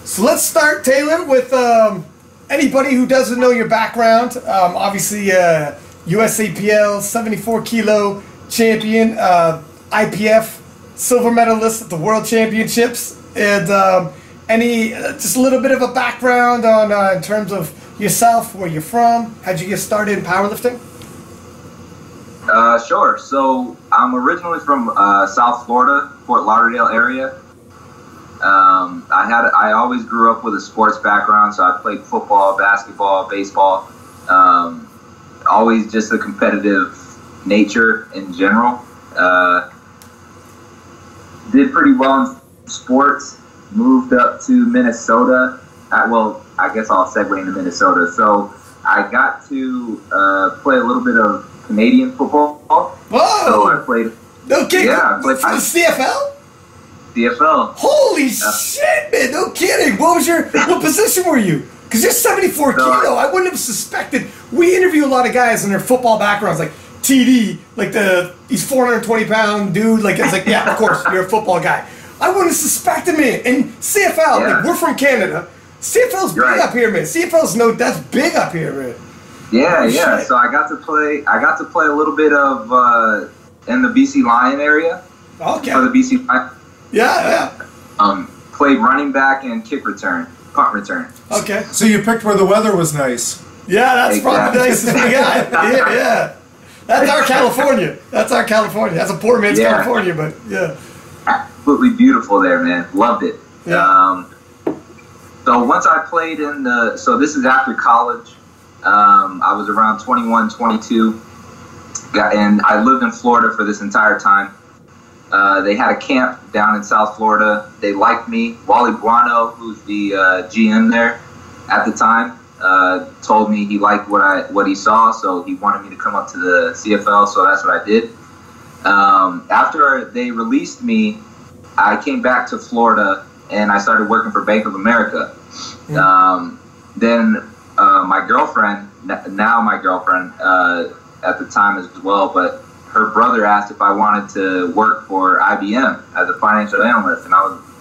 So let's start, Taylor, with anybody who doesn't know your background. Obviously, USAPL 74 kilo champion, IPF silver medalist at the World Championships, and just a little bit of a background on in terms of yourself, where you're from, how'd you get started in powerlifting? Sure. So I'm originally from South Florida, Fort Lauderdale area. I always grew up with a sports background, so I played football, basketball, baseball. Always just a competitive nature in general. Did pretty well in sports. Moved up to Minnesota. I guess I'll segue into Minnesota. So I got to play a little bit of Canadian football. Whoa! So I played. No kidding. Yeah, for the CFL. CFL. Holy shit, man! No kidding. What position were you? Because you're 74 kilo. I wouldn't have suspected. We interview a lot of guys in their football backgrounds, like TD, like he's 420 pound dude. Like it's like, yeah, of course you're a football guy. I wouldn't have suspected, man. And CFL, like we're from Canada. CFL's big up here, man. That's big up here, man. Yeah. So I got to play a little bit of in the BC Lion area. Okay. For the BC Lion. Yeah. Played running back and kick return, punt return. Okay. So you picked where the weather was nice. Yeah, that's probably the nicest we got. Yeah. That's our California. That's a poor man's California, but yeah. Absolutely beautiful there, man. Loved it. Yeah. So once I played so this is after college. I was around 21, 22. And I lived in Florida for this entire time. They had a camp down in South Florida. They liked me. Wally Guano, who's the GM there at the time, told me he liked what he saw, so he wanted me to come up to the CFL, so that's what I did. After they released me, I came back to Florida and I started working for Bank of America. Then my girlfriend, now my girlfriend, at the time as well, but her brother asked if I wanted to work for IBM as a financial analyst,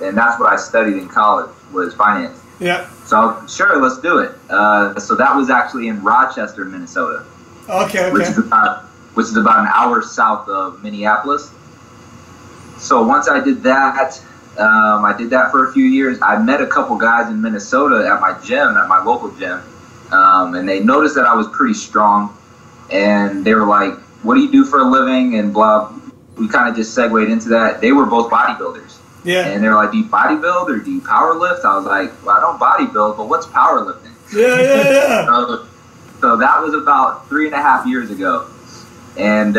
and that's what I studied in college, was finance. Yeah. So sure, let's do it. So that was actually in Rochester, Minnesota. Okay. Which is about an hour south of Minneapolis. So once I did that, for a few years. I met a couple guys in Minnesota at my local gym, and they noticed that I was pretty strong, and they were like, "What do you do for a living?" and blah. We kind of just segued into that. They were both bodybuilders. Yeah. And they're like, "Do you bodybuild or do you powerlift?" I was like, "Well, I don't bodybuild, but what's powerlifting?" Yeah. So that was about 3.5 years ago. And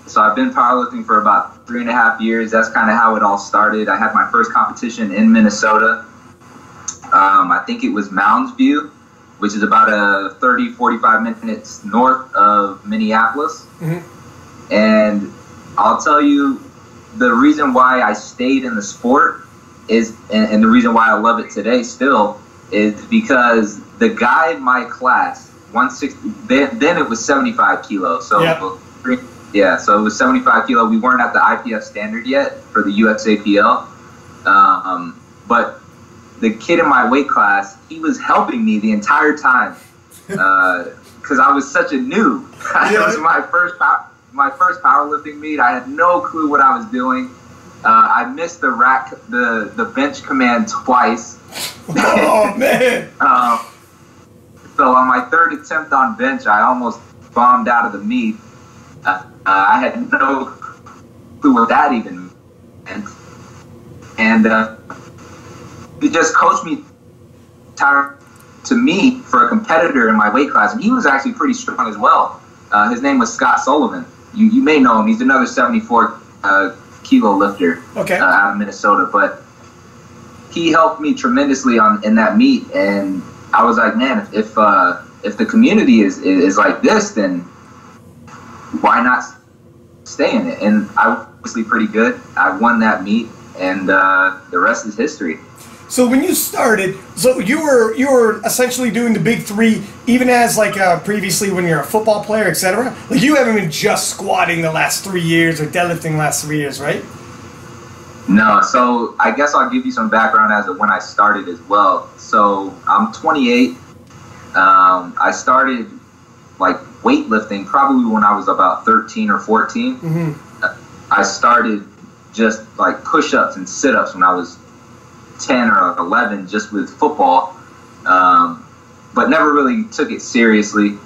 so I've been powerlifting for about 3.5 years. That's kind of how it all started. I had my first competition in Minnesota. I think it was Mounds View, which is about 45 minutes north of Minneapolis. Mm-hmm. And I'll tell you, the reason why I stayed in the sport is, and the reason why I love it today still, is because the guy in my class, 160, then it was 75 kilos. So so it was 75 kilo. We weren't at the IPF standard yet for the USAPL. But the kid in my weight class, he was helping me the entire time because I was such a noob. It was my first powerlifting meet. I had no clue what I was doing. I missed the bench command twice. Oh man! So on my third attempt on bench, I almost bombed out of the meet. I had no clue what that even meant, and he just coached me to meet for a competitor in my weight class, and he was actually pretty strong as well. His name was Scott Sullivan. You may know him. He's another 74 kilo lifter out of Minnesota, but he helped me tremendously in that meet, and I was like, man, if the community is like this, then why not stay in it? And I was obviously pretty good. I won that meet, and the rest is history. So when you started, so you were essentially doing the big three, even as like previously when you're a football player, etc. Like you haven't been just squatting the last 3 years or deadlifting the last 3 years, right? No, so I guess I'll give you some background as to when I started as well. So I'm 28. I started like weightlifting probably when I was about 13 or 14. Mm-hmm. I started just like push-ups and sit-ups when I was 10 or 11 just with football, but never really took it seriously.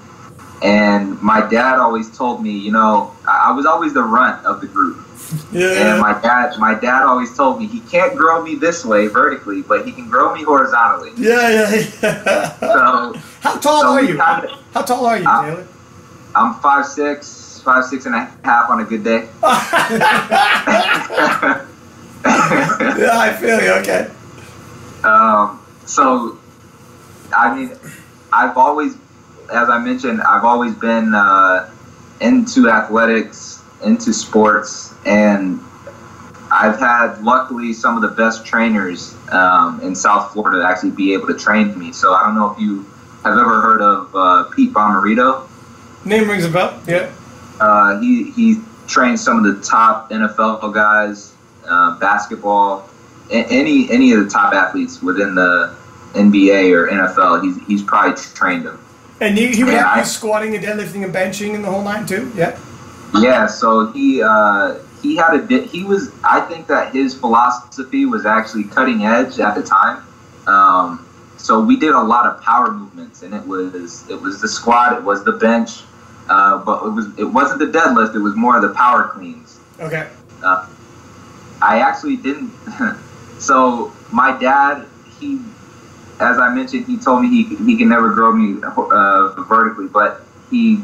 And my dad always told me, you know, I was always the runt of the group. Yeah. And my dad always told me he can't grow me this way vertically, but he can grow me horizontally. Yeah. So how tall are you? How tall are you, Taylor? I'm 5'6" and a half on a good day. Yeah, I feel you. Okay. So, I mean, I've always, as I mentioned, I've always been into athletics, into sports, and I've had, luckily, some of the best trainers in South Florida actually be able to train me. So I don't know if you have ever heard of Pete Bomarito. Name rings a bell, yeah. He trains some of the top NFL guys, basketball, any of the top athletes within the NBA or NFL. He's probably trained them. And he would have you squatting and deadlifting and benching and the whole nine too, yeah. Yeah, so he was. I think that his philosophy was actually cutting edge at the time. So we did a lot of power movements, and it was the squat, it was the bench. But it wasn't the deadlift. It was more of the power cleans. Okay. I actually didn't. So my dad, as I mentioned, he told me he can never grow me vertically, but he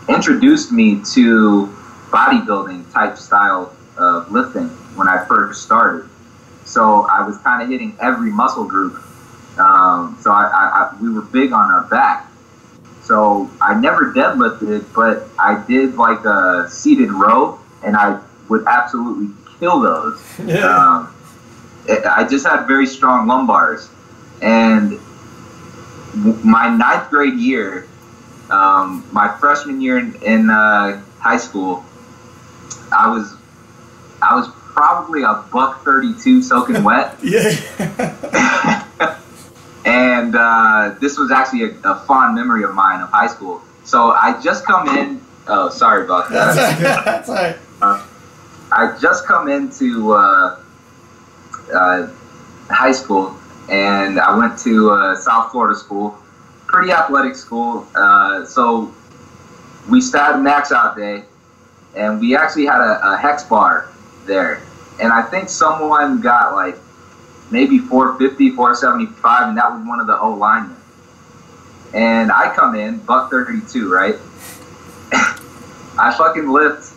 introduced me to bodybuilding type style of lifting when I first started. So I was kind of hitting every muscle group. So we were big on our back. So I never deadlifted, but I did like a seated row, and I would absolutely kill those. Yeah. I just had very strong lumbars. And my 9th grade year, my freshman year in high school, I was probably a $132 soaking wet. Yeah. And this was actually a fond memory of mine of high school. So I just come in. Oh, sorry about that. That's all right. I just come into high school, and I went to South Florida school, pretty athletic school. So we started max out day, and we actually had a hex bar there. And I think someone got like maybe 450, 475, and that was one of the O-linemen. And I come in, $132, right? I fucking lift,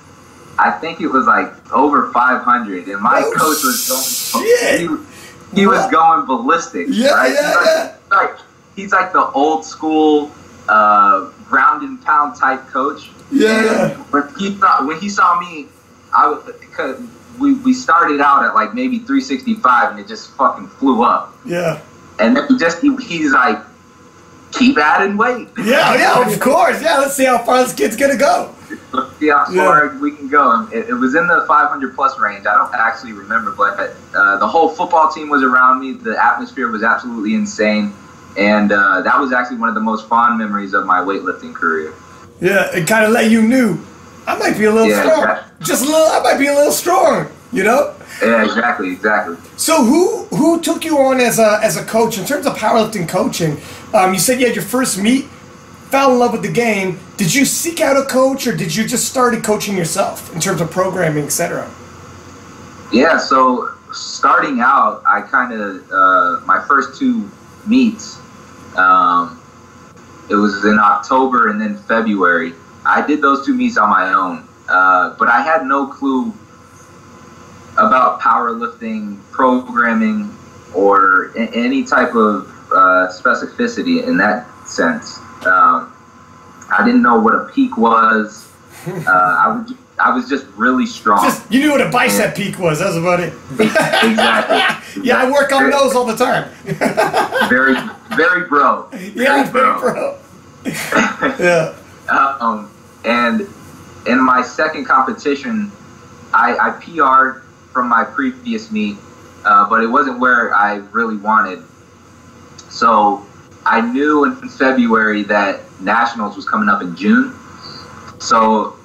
I think it was like over 500, and my coach was going, he was going ballistic. Yeah, right? Yeah. He's like the old school ground and pound type coach. Yeah. And when he saw me, because we started out at like maybe 365, and it just fucking flew up. Yeah. And then he's like, keep adding weight. Yeah, of course. Yeah, let's see how far this kid's gonna go. Let's see how far we can go. And it was in the 500 plus range. I don't actually remember, but the whole football team was around me. The atmosphere was absolutely insane. And that was actually one of the most fond memories of my weightlifting career. Yeah, it kind of let you know I might be a little strong. Exactly. Just a little. I might be a little strong. You know. Yeah, exactly. So who took you on as a coach in terms of powerlifting coaching? You said you had your first meet, fell in love with the game. Did you seek out a coach, or did you just started coaching yourself in terms of programming, etc.? Yeah. So starting out, I kind of my first 2 meets. It was in October and then February. I did those 2 meets on my own, but I had no clue about powerlifting, programming, or any type of specificity in that sense. I didn't know what a peak was. I was just really strong. You knew what a bicep peak was. That's about it. Exactly. Yeah, I work on those all the time. very bro. Yeah, very bro. Yeah. And in my second competition, I PR'd from my previous meet, but it wasn't where I really wanted. So I knew in February that Nationals was coming up in June. So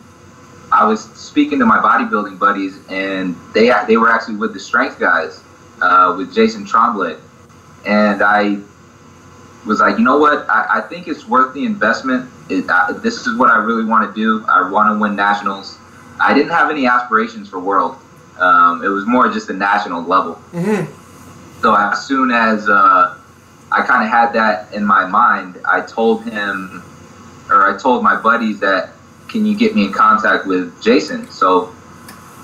I was speaking to my bodybuilding buddies, and they were actually with the strength guys, with Jason Tremblay. And I was like, you know what? I think it's worth the investment. This is what I really want to do. I want to win Nationals. I didn't have any aspirations for World. It was more just the national level. Mm-hmm. So as soon as I kind of had that in my mind, I told my buddies that, can you get me in contact with Jason? So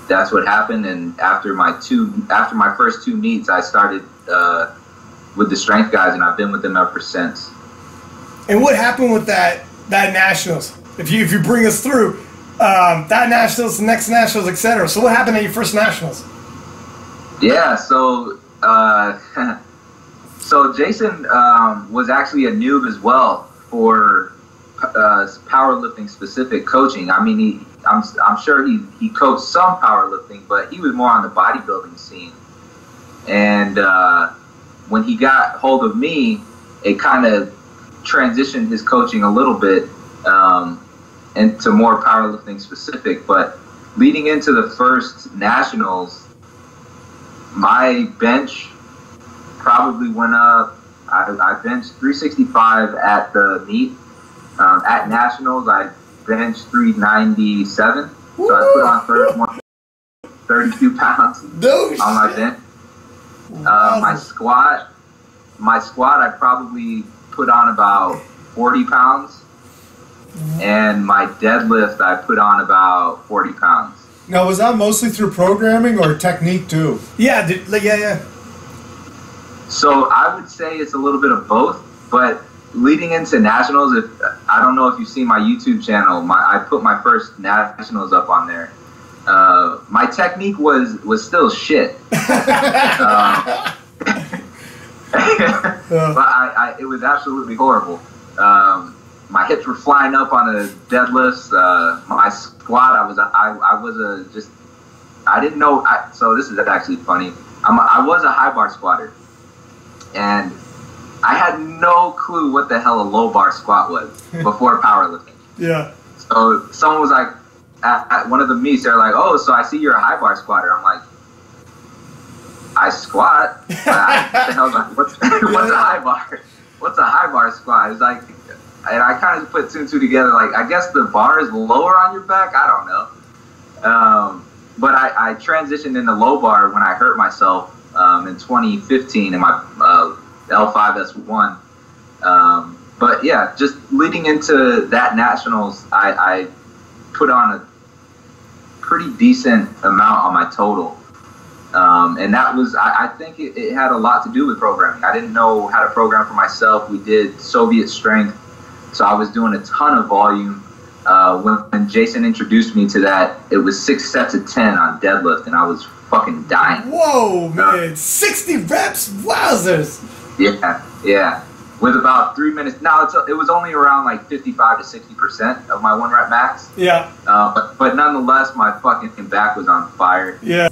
that's what happened. And after my first two meets, I started with the strength guys, and I've been with them ever since. And what happened with that Nationals? If you bring us through that Nationals, the next Nationals, etc. So what happened at your first Nationals? Yeah, so so Jason was actually a noob as well for powerlifting specific coaching. I mean, I'm sure he coached some powerlifting, but he was more on the bodybuilding scene. And when he got hold of me, it kind of transitioned his coaching a little bit into more powerlifting specific. But leading into the first Nationals, my bench probably went up. I benched 365 at the meet. At Nationals, I benched 397. So I put on 32 pounds on my bench. My squat, I probably put on about 40 pounds. And my deadlift, I put on about 40 pounds. Now, was that mostly through programming or technique too? Yeah. So I would say it's a little bit of both, but leading into Nationals, I don't know if you've seen my YouTube channel. I put my first Nationals up on there. My technique was still shit. But it was absolutely horrible. My hips were flying up on the deadlifts. My squat, I didn't know. So this is actually funny. I was a high bar squatter, and I had no clue what the hell a low bar squat was before powerlifting. Yeah. So someone was like, at one of the meets, they're like, "Oh, so I see you're a high bar squatter." I'm like, I squat. What the hell? What's a high bar? What's a high bar squat? It's like, and I kind of put two and two together. Like, I guess the bar is lower on your back. I don't know. But I transitioned into low bar when I hurt myself in 2015 in my L5S1. But yeah, just leading into that Nationals, I put on a pretty decent amount on my total. And that was, I think it had a lot to do with programming. I didn't know how to program for myself. We did Soviet strength, so I was doing a ton of volume. When Jason introduced me to that, it was 6 sets of 10 on deadlift, and I was fucking dying. Whoa, man. 60 reps? Wowzers. Yeah. With about 3 minutes. Now, it was only around like 55 to 60% of my 1 rep max. Yeah. But nonetheless, my fucking back was on fire. Yeah.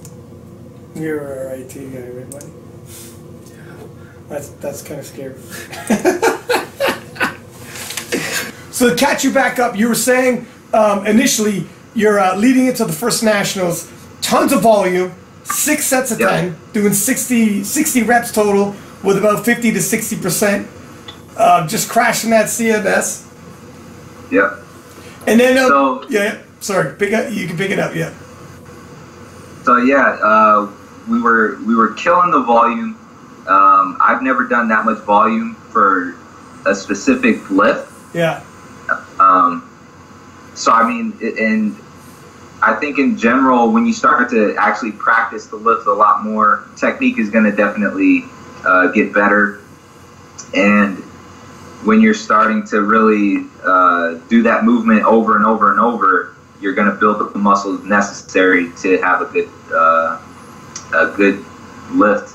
You're a IT guy, right, buddy? That's kind of scary. So to catch you back up, you were saying initially you're leading into the first Nationals, tons of volume, 6 sets of 10, doing 60 reps total with about 50 to 60%, just crashing that CMS. Yep. And then, sorry, you can pick it up, yeah. So yeah, we were killing the volume. I've never done that much volume for a specific lift. Yeah. So I mean, and I think in general, when you start to actually practice the lift a lot more, technique is going to definitely get better. And when you're starting to really do that movement over and over and over, you're going to build up the muscles necessary to have a good lift.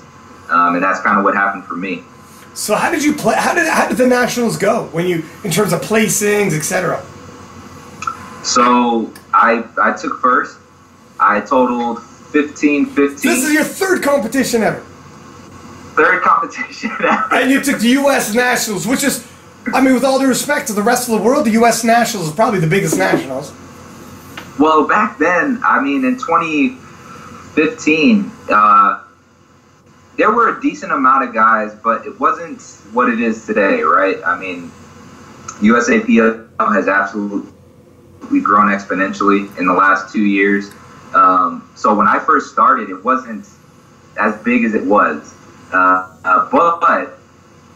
And that's kind of what happened for me. So how did you play? How did the Nationals go when you, in terms of placings, etc.? So I took first. I totaled 15-15. This is your third competition ever. Third competition ever. And you took the U.S. Nationals, which is, I mean, with all due respect to the rest of the world, the U.S. Nationals is probably the biggest nationals. Well, back then, I mean, in 2015, there were a decent amount of guys, but it wasn't what it is today, right? I mean, USAPL has absolutely grown exponentially in the last 2 years. So when I first started, it wasn't as big as it was. But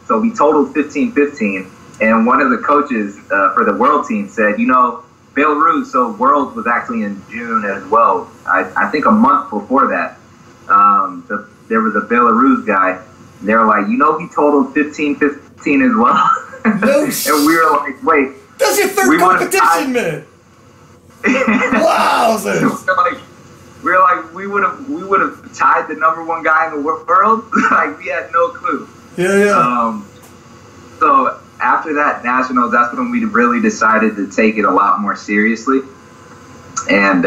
so we totaled 15-15, and one of the coaches for the world team said, you know, Belarus, so Worlds was actually in June as well. I think a month before that, there was a Belarus guy. They were like, you know, he totaled 15-15 as well. No and we were like, wait. That's your third competition, man. Wow. We would have tied the #1 guy in the world. Like, we had no clue. Yeah. So after that nationals, that's when we really decided to take it a lot more seriously. And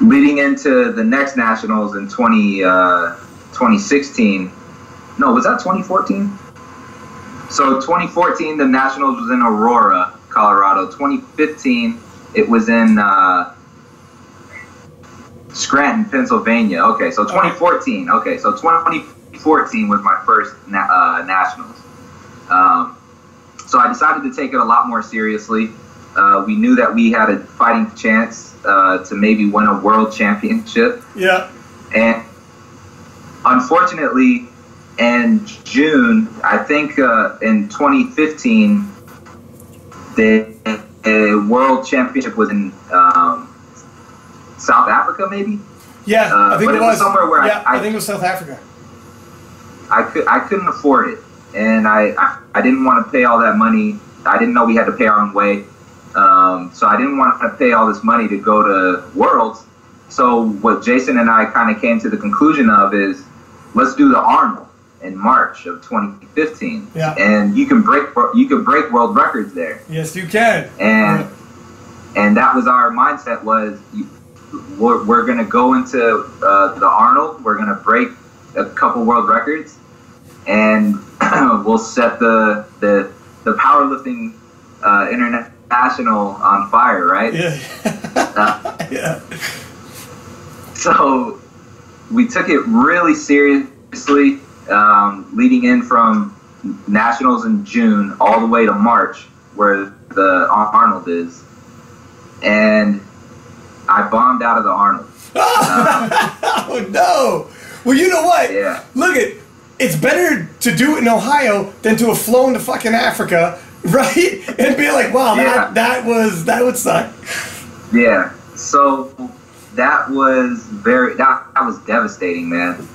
leading into the next nationals in 2016. No, was that 2014? So 2014, the nationals was in Aurora, Colorado. 2015, it was in Scranton, Pennsylvania. Okay, so 2014. Okay, so 2014 was my first nationals. So I decided to take it a lot more seriously. We knew that we had a fighting chance to maybe win a world championship. Yeah. And unfortunately, in June, I think in 2015, the world championship was in South Africa, maybe. Yeah, I think but it was somewhere where I think it was South Africa. I couldn't afford it, and I didn't want to pay all that money. I didn't know we had to pay our own way, so I didn't want to pay all this money to go to Worlds. So what Jason and I kind of came to the conclusion of is, let's do the Arnold in March of 2015, and you can break world records there. Yes, you can. And that was our mindset, was we're going to go into the Arnold, we're going to break a couple world records, and we'll set the powerlifting international on fire, right? Yeah. Yeah. So we took it really seriously, leading in from nationals in June all the way to March, where the Arnold is, and I bombed out of the Arnold. Oh no! Well, you know what? Yeah. Look, it's better to do it in Ohio than to have flown to fucking Africa, right? And be like, wow, that would suck. Yeah. So that was that was devastating, man.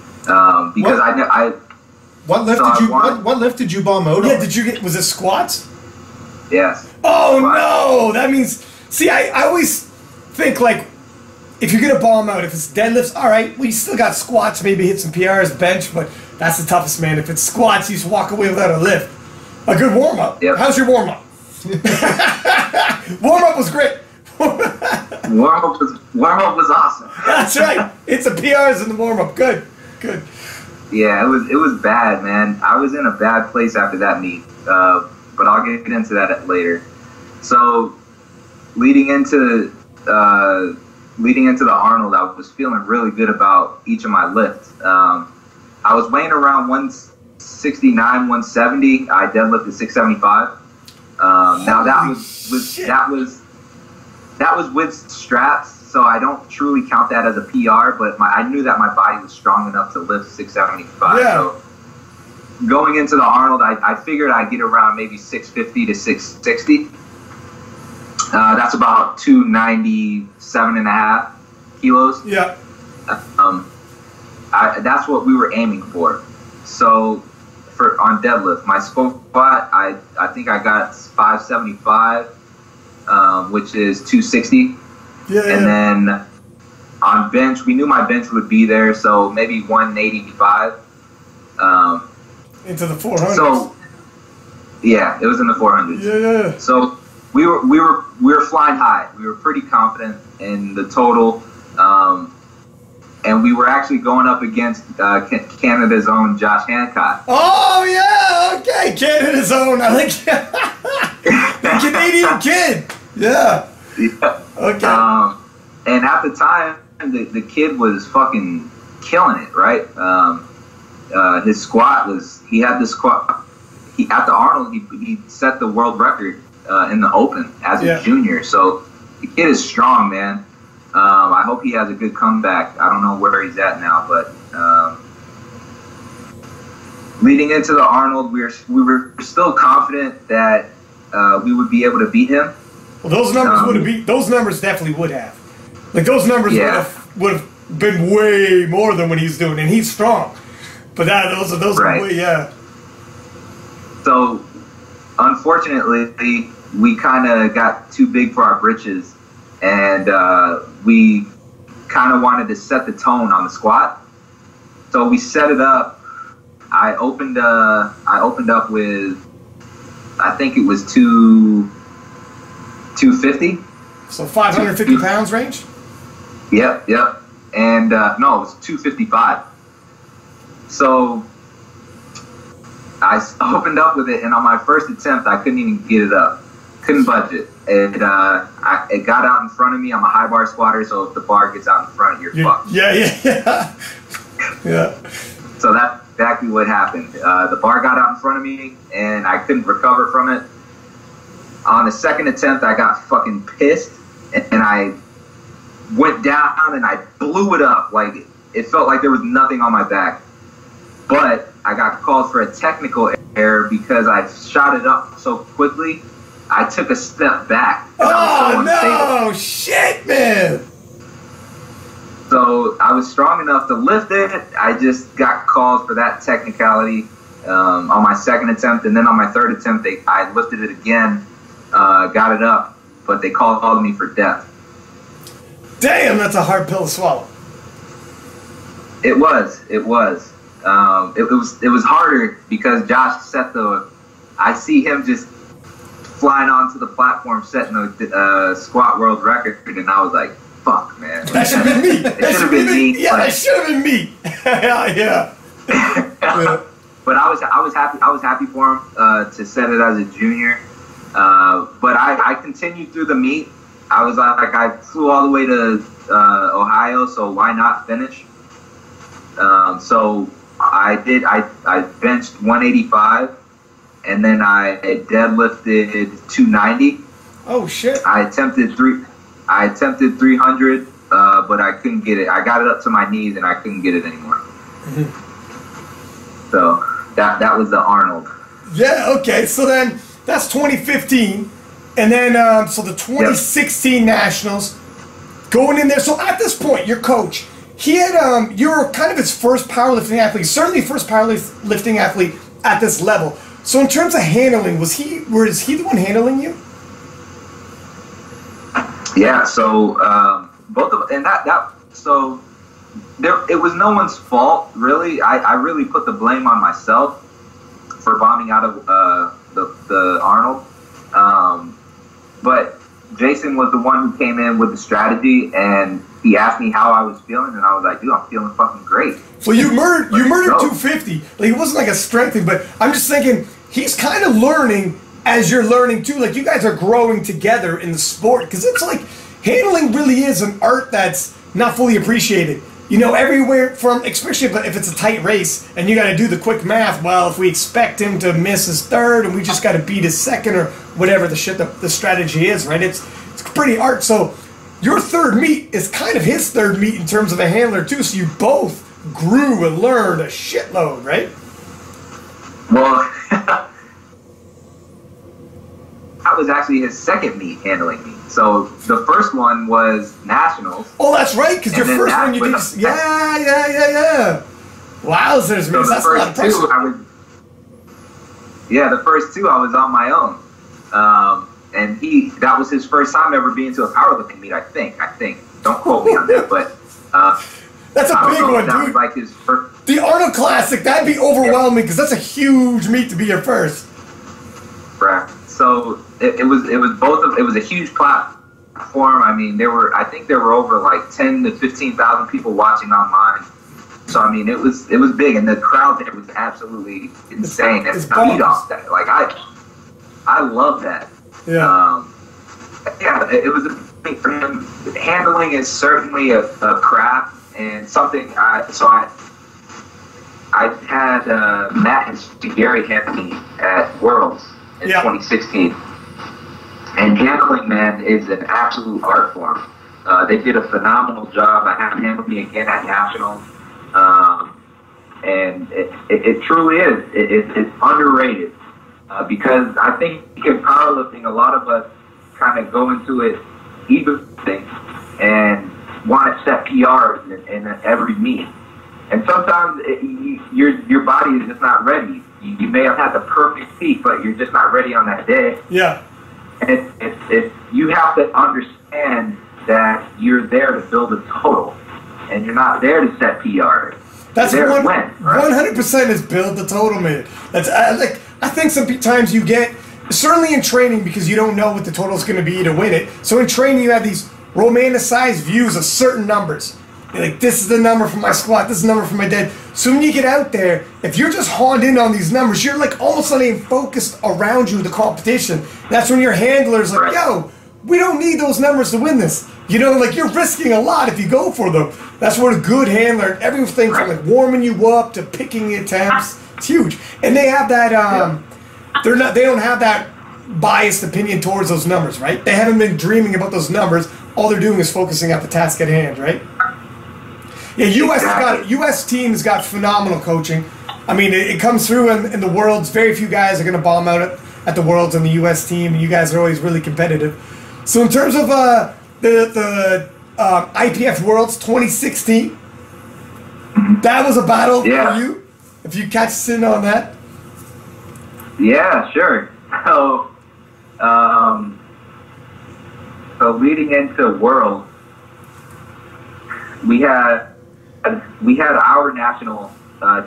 Because What lift did you bomb out on? Yeah, was it squats? Yes. Oh no! That means, see, I always think, like, if you're gonna bomb out, if it's deadlifts, all right, well, you still got squats, maybe hit some PRs, bench, but that's the toughest, man. If it's squats, you just walk away without a lift. A good warm up. Yep. How's your warm up? Warm up was great. Warm up was awesome. That's right. It's the PRs in the warm up. Good. Yeah, it was bad, man. I was in a bad place after that meet, but I'll get into that later. So leading into the Arnold, I was feeling really good about each of my lifts. I was weighing around 169, 170. I deadlifted 675. Now that was with straps, so I don't truly count that as a PR. But I knew that my body was strong enough to lift 675. Yeah. So going into the Arnold, I figured I'd get around maybe 650 to 660. That's about 297.5 kilos. Yeah. That's what we were aiming for. So on deadlift, my squat, I think I got 575, which is 260. Yeah. And then on bench, we knew my bench would be there, so maybe 185. Into the 400s. So yeah, it was in the 400s. Yeah. So we were flying high. We were pretty confident in the total, and we were actually going up against Canada's own Josh Hancott. Oh yeah, okay, Canada's own. I like the Canadian kid. Yeah. Okay. And at the time, the kid was fucking killing it, right? His squat was, he had the squat, at the Arnold, he set the world record in the open as a junior. So the kid is strong, man. I hope he has a good comeback. I don't know where he's at now, but leading into the Arnold, we were still confident that we would be able to beat him. Well, those numbers would have beat. Those numbers definitely would have. Like those numbers would have been way more than what he's doing, and he's strong. But those right. are way, yeah. So, unfortunately, we kind of got too big for our britches, and we kind of wanted to set the tone on the squat. So we set it up. I opened up with, I think it was 250. So 550 pounds range? Yep. And no, it was 255. So I opened up with it, and on my first attempt, I couldn't even get it up. Couldn't budge it. It got out in front of me. I'm a high bar squatter, so if the bar gets out in front, you're fucked. Yeah. So that's exactly what happened. The bar got out in front of me, and I couldn't recover from it. On the second attempt, I got fucking pissed, and I went down and I blew it up. Like, it felt like there was nothing on my back. But I got called for a technical error because I shot it up so quickly. I took a step back. Oh, no! Shit, man! So I was strong enough to lift it. I just got called for that technicality on my second attempt. And then on my third attempt, I lifted it again, got it up, but they called me for depth. Damn, that's a hard pill to swallow. It was. It was harder because Josh set I see him just flying onto the platform, setting a squat world record, and I was like, fuck, man. That should have been me. It should have been me. Yeah, that should have been me. yeah. But I was happy for him to set it as a junior. But I continued through the meet. I was like, I flew all the way to Ohio, so why not finish? So I did. I benched 185, and then I deadlifted 290. Oh shit! I attempted 300, but I couldn't get it. I got it up to my knees, and I couldn't get it anymore. Mm-hmm. So that was the Arnold. Yeah. Okay. So then that's 2015, and then so the 2016 Nationals going in there. So at this point, your coach. He had, you were kind of his first powerlifting athlete, certainly first powerlifting athlete at this level. So in terms of handling, was he the one handling you? Yeah, so both of, and so it was no one's fault, really. I really put the blame on myself for bombing out of the Arnold. But Jason was the one who came in with the strategy, and he asked me how I was feeling, and I was like, dude, I'm feeling fucking great. Well, you murdered 250. Like, it wasn't like a strength thing, but I'm just thinking he's kind of learning as you're learning too. Like, you guys are growing together in the sport, because it's like handling really is an art that's not fully appreciated. You know, everywhere from, especially if it's a tight race and you got to do the quick math. Well, if we expect him to miss his third and we just got to beat his second or whatever the strategy is, right? It's pretty art. So your third meet is kind of his third meet in terms of a handler too. So you both grew and learned a shitload, right? Well, that was actually his second meet handling me. So the first one was Nationals. Oh, that's right, because your first one you did. Yeah. Wowzers, man, that's a lot of pressure. The first two I was on my own, and that was his first time ever being to a powerlifting meet. I think. Don't quote me on that, but that's a big one, dude. Was like his first. The Arnold Classic, that'd be overwhelming because that's a huge meet to be your first. Right. So it was both of it was a huge platform. I mean, I think there were over like 10 to 15,000 people watching online. So I mean, it was big, and the crowd there was absolutely insane. And feed off that, like I love that. Yeah. Yeah, it was a big for him. Handling is certainly a craft and something. I had Matt and Gary Anthony at Worlds in 2016, and handling, man, is an absolute art form. They did a phenomenal job. I had him handle me again at Nationals. And it truly is. It's underrated because I think in powerlifting, a lot of us kind of go into it ego thing and want to set PRs in every meet. And sometimes your body is just not ready. You may have had the perfect peak, but you're just not ready on that day. Yeah. And you have to understand that you're there to build a total. And you're not there to set PRs. That's 100% is build the total, man. That's I think sometimes you get, certainly in training, because you don't know what the total is going to be to win it. So in training, you have these romanticized views of certain numbers. You're like, this is the number for my squat, this is the number for my dead. So when you get out there, if you're just honed in on these numbers, you're like almost not even focused around you, the competition. That's when your handler's like, yo, we don't need those numbers to win this. You know, like you're risking a lot if you go for them. That's what a good handler, everything from like warming you up to picking attempts, it's huge. And they have that, they don't have that biased opinion towards those numbers, right? They haven't been dreaming about those numbers. All they're doing is focusing at the task at hand, right? Yeah, U.S. team has got phenomenal coaching. I mean, it comes through in the Worlds. Very few guys are going to bomb out at the Worlds on the U.S. team, and you guys are always really competitive. So in terms of the IPF Worlds 2016, that was a battle for you. If you catch us in on that. Yeah, sure. So leading into Worlds, we had our national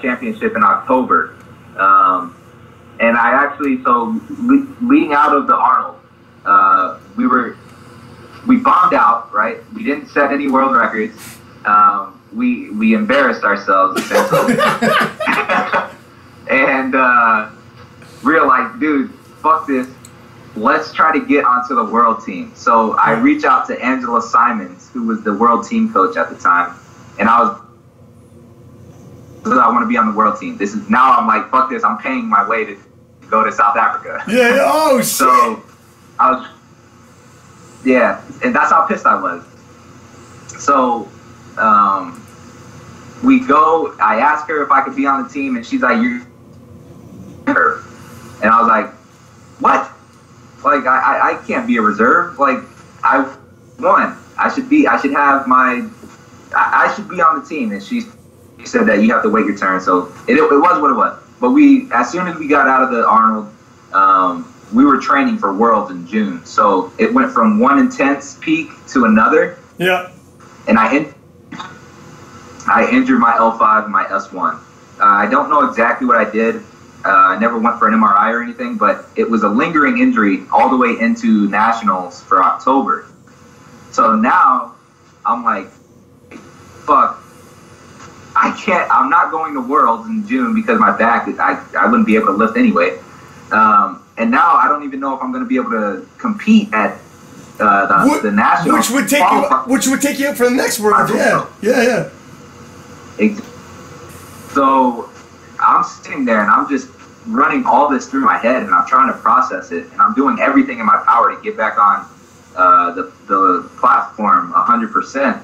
championship in October, and I actually leading out of the Arnold, we bombed out, right? We didn't set any world records. We embarrassed ourselves essentially, and realized, dude, fuck this. Let's try to get onto the world team. So I reached out to Angela Simons, who was the world team coach at the time, and I want to be on the world team. Now I'm like, fuck this. I'm paying my way to go to South Africa. Yeah. Oh shit. So I was. Yeah, and that's how pissed I was. So, we go, I asked her if I could be on the team, and she's like, you're her. And I was like, what? Like, I can't be a reserve. Like, I won. I should be on the team. And she said that you have to wait your turn. So, it was what it was. But as soon as we got out of the Arnold, we were training for Worlds in June, so it went from one intense peak to another. Yeah. And I injured my L5 and my S1. I don't know exactly what I did. I never went for an MRI or anything, but it was a lingering injury all the way into nationals for October. So now I'm like, fuck, I'm not going to Worlds in June because my back, I wouldn't be able to lift anyway. And now I don't even know if I'm going to be able to compete at the national. Which would take you up for the next World. Yeah. So I'm sitting there and I'm just running all this through my head, and I'm trying to process it, and I'm doing everything in my power to get back on the platform 100%.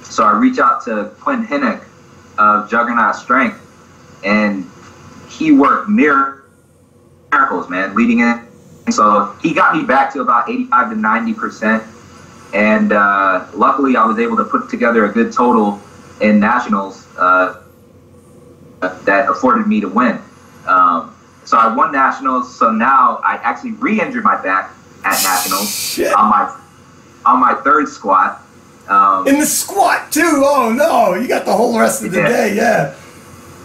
So I reach out to Quinn Hinnick of Juggernaut Strength, and he worked miracles, man, leading in. So he got me back to about 85 to 90%. And luckily I was able to put together a good total in nationals that afforded me to win. So I won nationals. So now I actually re-injured my back at nationals on my third squat. In the squat too? Oh no, you got the whole rest of the day, yeah.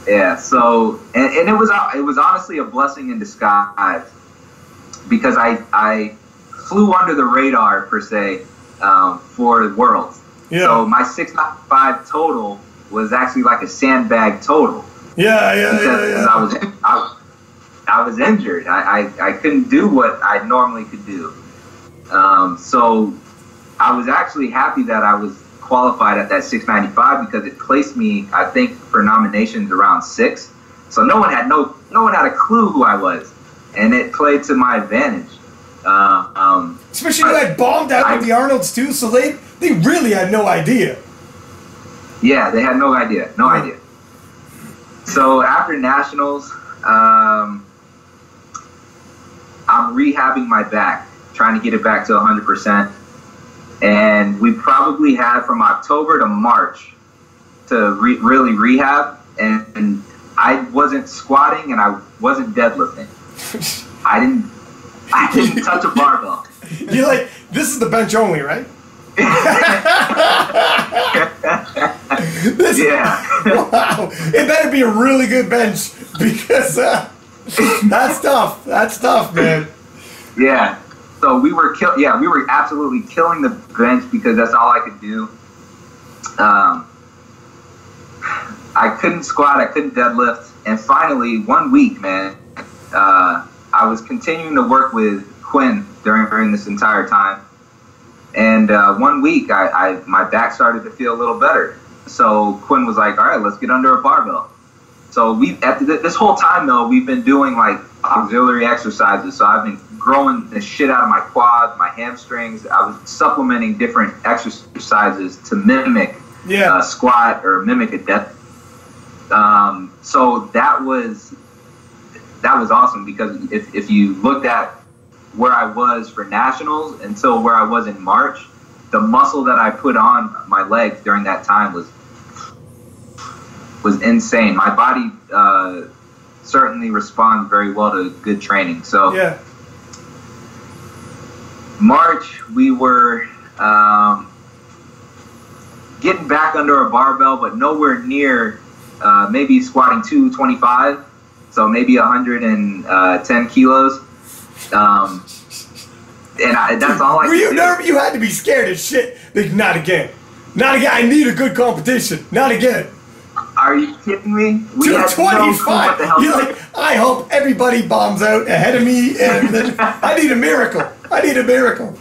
Yeah, so, and it was honestly a blessing in disguise. because I flew under the radar per se for Worlds. Yeah. So my 695 total was actually like a sandbag total. Yeah. I was injured. I couldn't do what I normally could do. So I was actually happy that I was qualified at that 695 because it placed me, I think, for nominations around 6. So no one had a clue who I was, and it played to my advantage. Especially you had bombed out with the Arnolds too, so they really had no idea. Yeah, they had no idea. So after nationals, I'm rehabbing my back, trying to get it back to 100%. And we probably had from October to March to really rehab. And I wasn't squatting and I wasn't deadlifting. I didn't touch a barbell. You're like, this is the bench only, right? Wow. It better be a really good bench because that's tough. That's tough, man. Yeah. So we were absolutely killing the bench because that's all I could do. I couldn't squat, I couldn't deadlift, and finally one week, man, I was continuing to work with Quinn during this entire time. And 1 week, my back started to feel a little better. So Quinn was like, all right, let's get under a barbell. So this whole time, though, we've been doing like auxiliary exercises. So I've been growing the shit out of my quads, my hamstrings. I was supplementing different exercises to mimic a squat or mimic a deadlift. So that was awesome because if you looked at where I was for nationals until where I was in March, the muscle that I put on my legs during that time was insane. My body certainly responds very well to good training. So March, we were getting back under a barbell, but nowhere near maybe squatting 225, so maybe 110 kilos. And that's all I. Were you nervous? You had to be scared as shit. Like, not again. Not again. I need a good competition. Not again. Are you kidding me? We 225. You're like, I hope everybody bombs out ahead of me, and then I need a miracle. I need a miracle.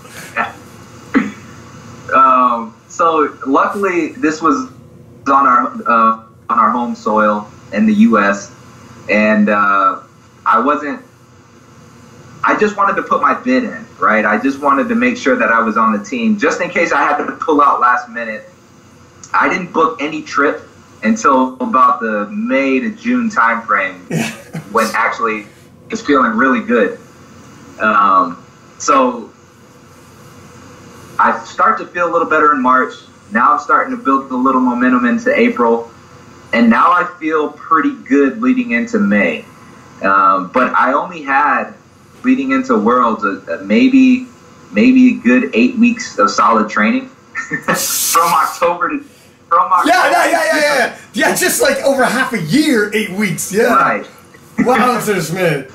So luckily, this was on our home soil in the U.S., and I just wanted to put my bid in, right? I just wanted to make sure that I was on the team, just in case I had to pull out last minute. I didn't book any trip until about the May to June timeframe, when actually it's feeling really good. So I start to feel a little better in March. Now I'm starting to build a little momentum into April, and now I feel pretty good leading into May. But I only had, leading into Worlds, maybe a good 8 weeks of solid training from October. Yeah, just like over half a year, 8 weeks. Yeah. Right. Wow, man.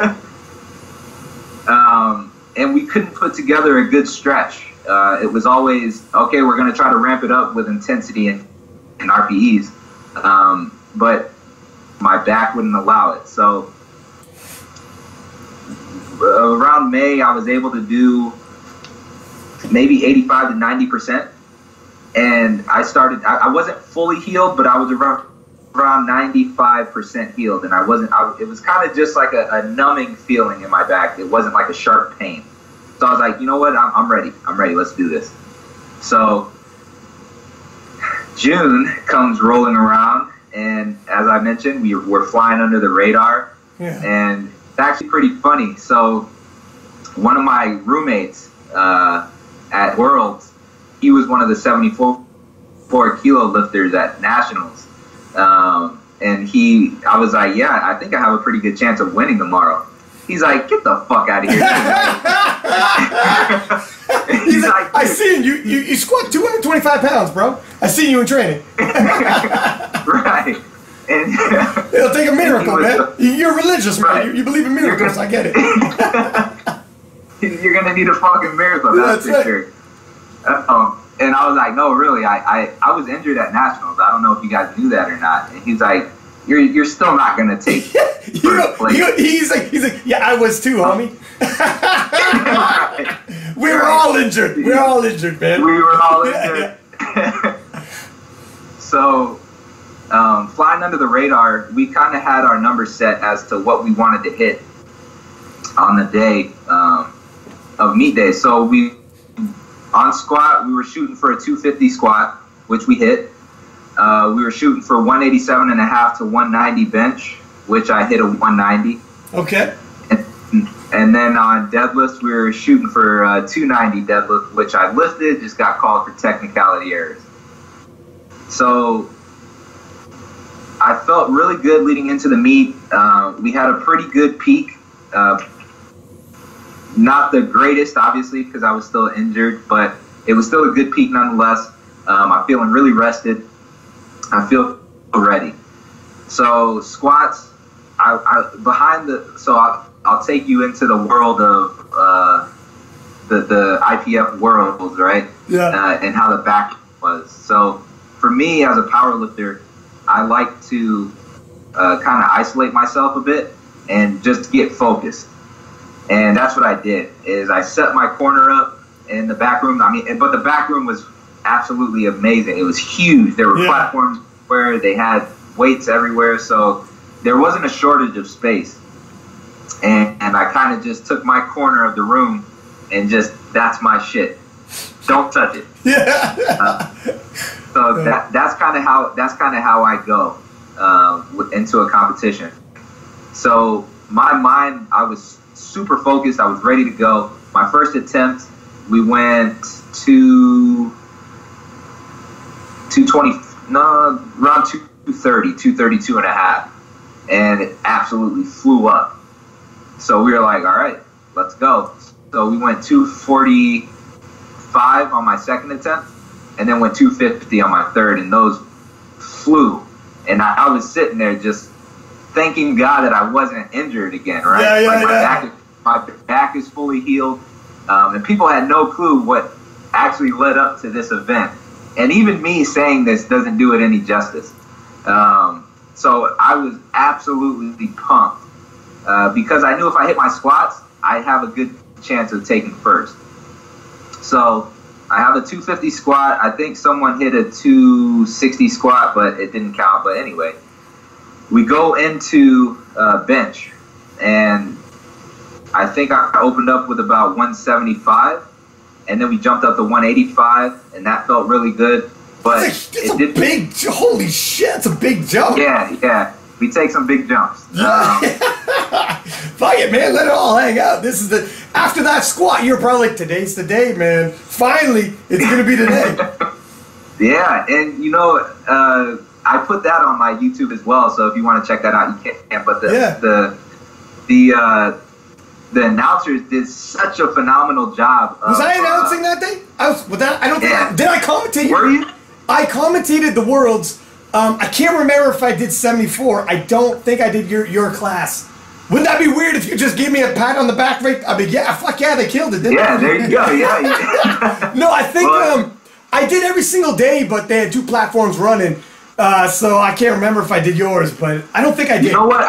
And we couldn't put together a good stretch. It was always, okay, we're going to try to ramp it up with intensity and RPEs. But my back wouldn't allow it. So around May, I was able to do maybe 85 to 90%. And I wasn't fully healed, but I was around 95% healed. And it was kind of just like a numbing feeling in my back. It wasn't like a sharp pain. So I was like, you know what? I'm ready. Let's do this. So June comes rolling around. And as I mentioned, we're flying under the radar. Yeah. And it's actually pretty funny. So one of my roommates at Worlds, he was one of the 74 kilo lifters at Nationals. And I was like, yeah, I think I have a pretty good chance of winning tomorrow. He's like, get the fuck out of here. He's like, I seen you. You squat 225 pounds, bro. I seen you in training. Right. And it'll take a miracle, man. You're religious, man. You believe in miracles. I get it. You're gonna need a fucking miracle, that's for sure. And I was like, no, really, I was injured at nationals. I don't know if you guys knew that or not. And he's like, you're still not gonna take first place. He's like, yeah, I was too, homie. We were all injured. We're all injured, man. We were all injured. So, flying under the radar, we kind of had our numbers set as to what we wanted to hit on the day of meet day. So on squat, we were shooting for a 250 squat, which we hit. We were shooting for 187.5 to 190 bench, which I hit a 190. Okay. And then on deadlifts, we were shooting for 290 deadlift, which I lifted, just got called for technicality errors. So I felt really good leading into the meet. We had a pretty good peak. Not the greatest, obviously, because I was still injured, but it was still a good peak nonetheless. I'm feeling really rested. I feel ready. So squats, I'll take you into the world of the IPF Worlds, right? Yeah. And how the back was. So for me as a powerlifter, I like to kind of isolate myself a bit and just get focused. And that's what I did, is I set my corner up in the back room. But the back room was absolutely amazing. It was huge. There were platforms where they had weights everywhere, so there wasn't a shortage of space. And I kind of just took my corner of the room and just, that's my shit. Don't touch it. Yeah. So that's kind of how I go into a competition. So my mind, I was super focused. I was ready to go. My first attempt, we went to 232 and a half, and it absolutely flew up. So we were like, all right, let's go. So we went 245 on my second attempt, and then went 250 on my third, and those flew. And I was sitting there just thanking God that I wasn't injured again, right? My back is fully healed. And people had no clue what actually led up to this event. And even me saying this doesn't do it any justice. So I was absolutely pumped because I knew if I hit my squats, I'd have a good chance of taking first. So I have a 250 squat. I think someone hit a 260 squat, but it didn't count. But anyway, we go into bench, and I think I opened up with about 175, and then we jumped up to 185, and that felt really good. But holy shit, it's a big jump. Yeah, we take some big jumps. Fuck it, man, let it all hang out. After that squat, you're probably like, today's the day, man. Finally, it's gonna be today. Yeah, and I put that on my YouTube as well, so if you want to check that out, you can. But the announcers did such a phenomenal job. Was I announcing that day? I don't think did I commentate? Were you? I commentated the Worlds. I can't remember if I did 74. I don't think I did your class. Wouldn't that be weird if you just gave me a pat on the back? Right? I mean, yeah, fuck yeah, they killed it, didn't they? Yeah, there you go. Yeah. No, I think I did every single day, but they had two platforms running. So I can't remember if I did yours, but I don't think I did. You know what?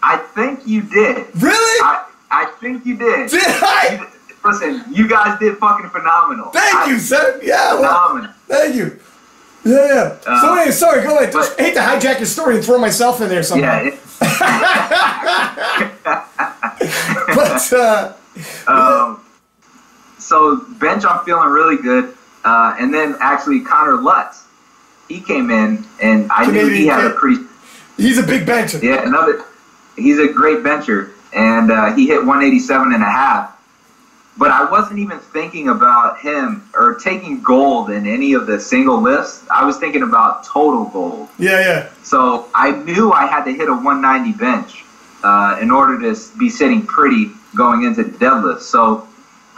I think you did. Really? I think you did. Did I? Listen, you guys did fucking phenomenal. Thank you, sir. Yeah, phenomenal. Thank you. Yeah. So anyway, sorry, go ahead. I hate to hijack your story and throw myself in there somehow. Yeah. So bench, I'm feeling really good. And then actually Connor Lutz, he came in, and I knew he had a pretty... He's a big bencher. Yeah, he's a great bencher, and he hit 187 and a half. But I wasn't even thinking about him or taking gold in any of the single lifts. I was thinking about total gold. Yeah. So I knew I had to hit a 190 bench in order to be sitting pretty going into deadlift. So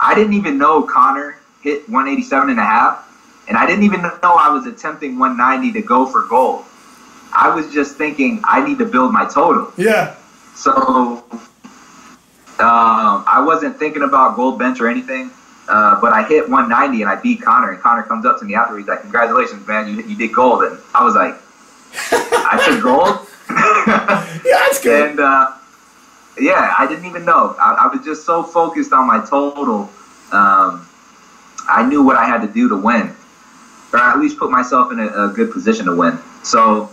I didn't even know Connor hit 187 and a half, and I didn't even know I was attempting 190 to go for gold. I was just thinking I need to build my total. Yeah. So I wasn't thinking about gold bench or anything, but I hit 190 and I beat Connor. And Connor comes up to me after, he's like, "Congratulations, man, you did gold." And I was like, "I took gold." Yeah, that's good. And yeah, I didn't even know. I was just so focused on my total. I knew what I had to do to win, or at least put myself in a good position to win. So